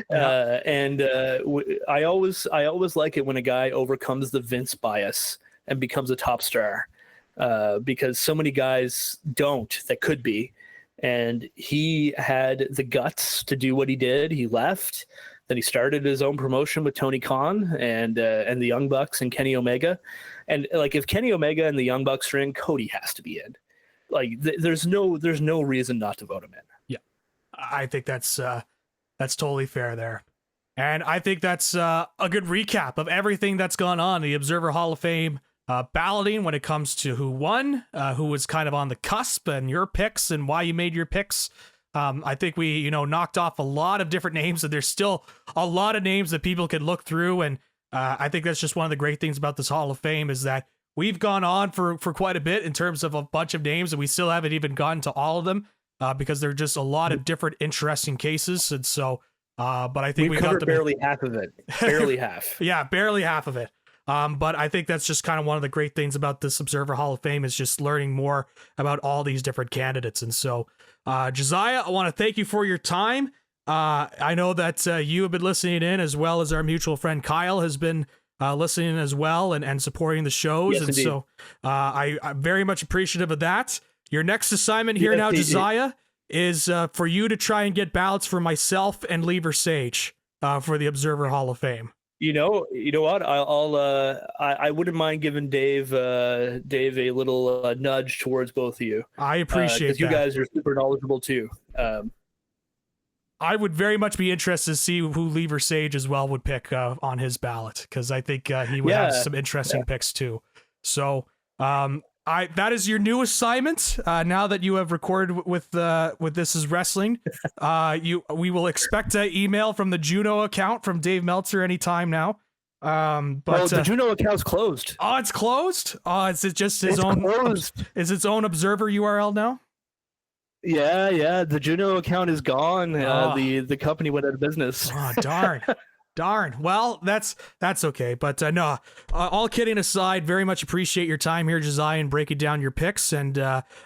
I always like it when a guy overcomes the Vince bias and becomes a top star, because so many guys don't that could be. And he had the guts to do what he did. He left. Then he started his own promotion with Tony Khan and the Young Bucks and Kenny Omega. And like, if Kenny Omega and the Young Bucks are in, Cody has to be in. Like, there's no reason not to vote him in. Yeah, I think that's totally fair there. And I think that's a good recap of everything that's gone on the Observer Hall of Fame balloting when it comes to who won, who was kind of on the cusp, and your picks and why you made your picks. I think we, knocked off a lot of different names, and there's still a lot of names that people can look through. And I think that's just one of the great things about this Hall of Fame is that we've gone on for quite a bit in terms of a bunch of names, and we still haven't even gotten to all of them because there are just a lot of different interesting cases. And so, but I think we covered barely half of it. Barely half. Yeah, barely half of it. But I think that's just kind of one of the great things about this Observer Hall of Fame is just learning more about all these different candidates. And so, Josiah, I want to thank you for your time. I know that you have been listening in, as well as our mutual friend Kyle has been listening as well and supporting the shows. Yes, and indeed. So I'm very much appreciative of that. Your next assignment here now, Josiah, is for you to try and get ballots for myself and Lever Sage. for the Observer Hall of Fame. You know what? I wouldn't mind giving Dave a little nudge towards both of you. I appreciate that. Because you guys are super knowledgeable too. I would very much be interested to see who Lever Sage as well would pick on his ballot, because I think he would have some interesting picks too. So that is your new assignment. Now that you have recorded with This Is Wrestling, we will expect an email from the Juno account from Dave Meltzer anytime now. But the Juno account's closed. Oh, it's closed. Oh, is it just his own? Closed. Is its own Observer URL now? Yeah. The Juno account is gone. The company went out of business. Oh, darn. Well, that's okay. But no, all kidding aside, very much appreciate your time here, Josiah, and breaking down your picks. And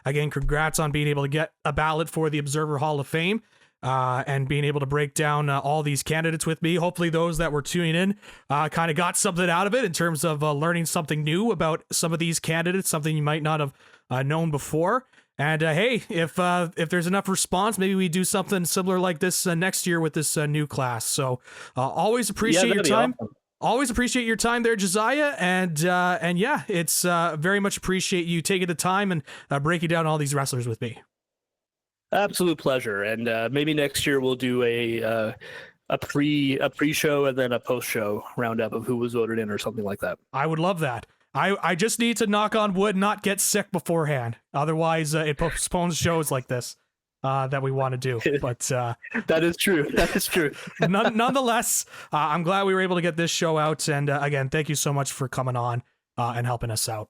again, congrats on being able to get a ballot for the Observer Hall of Fame and being able to break down all these candidates with me. Hopefully those that were tuning in kind of got something out of it in terms of learning something new about some of these candidates, something you might not have known before. And hey, if there's enough response, maybe we do something similar like this next year with this new class. So always appreciate your time. Awesome. Always appreciate your time there, Josiah. And yeah, it's very much appreciate you taking the time and breaking down all these wrestlers with me. Absolute pleasure. And maybe next year we'll do a pre-show and then a post-show roundup of who was voted in or something like that. I would love that. I just need to, knock on wood, not get sick beforehand. Otherwise, it postpones shows like this that we want to do. But that is true. Nonetheless, I'm glad we were able to get this show out. And again, thank you so much for coming on and helping us out.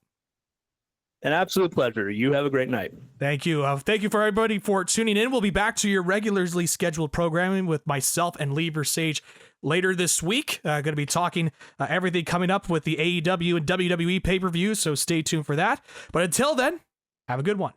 An absolute pleasure. You have a great night. Thank you. Thank you for everybody for tuning in. We'll be back to your regularly scheduled programming with myself and Lever Sage later this week. Going to be talking everything coming up with the AEW and WWE pay-per-view, so stay tuned for that. But until then, have a good one.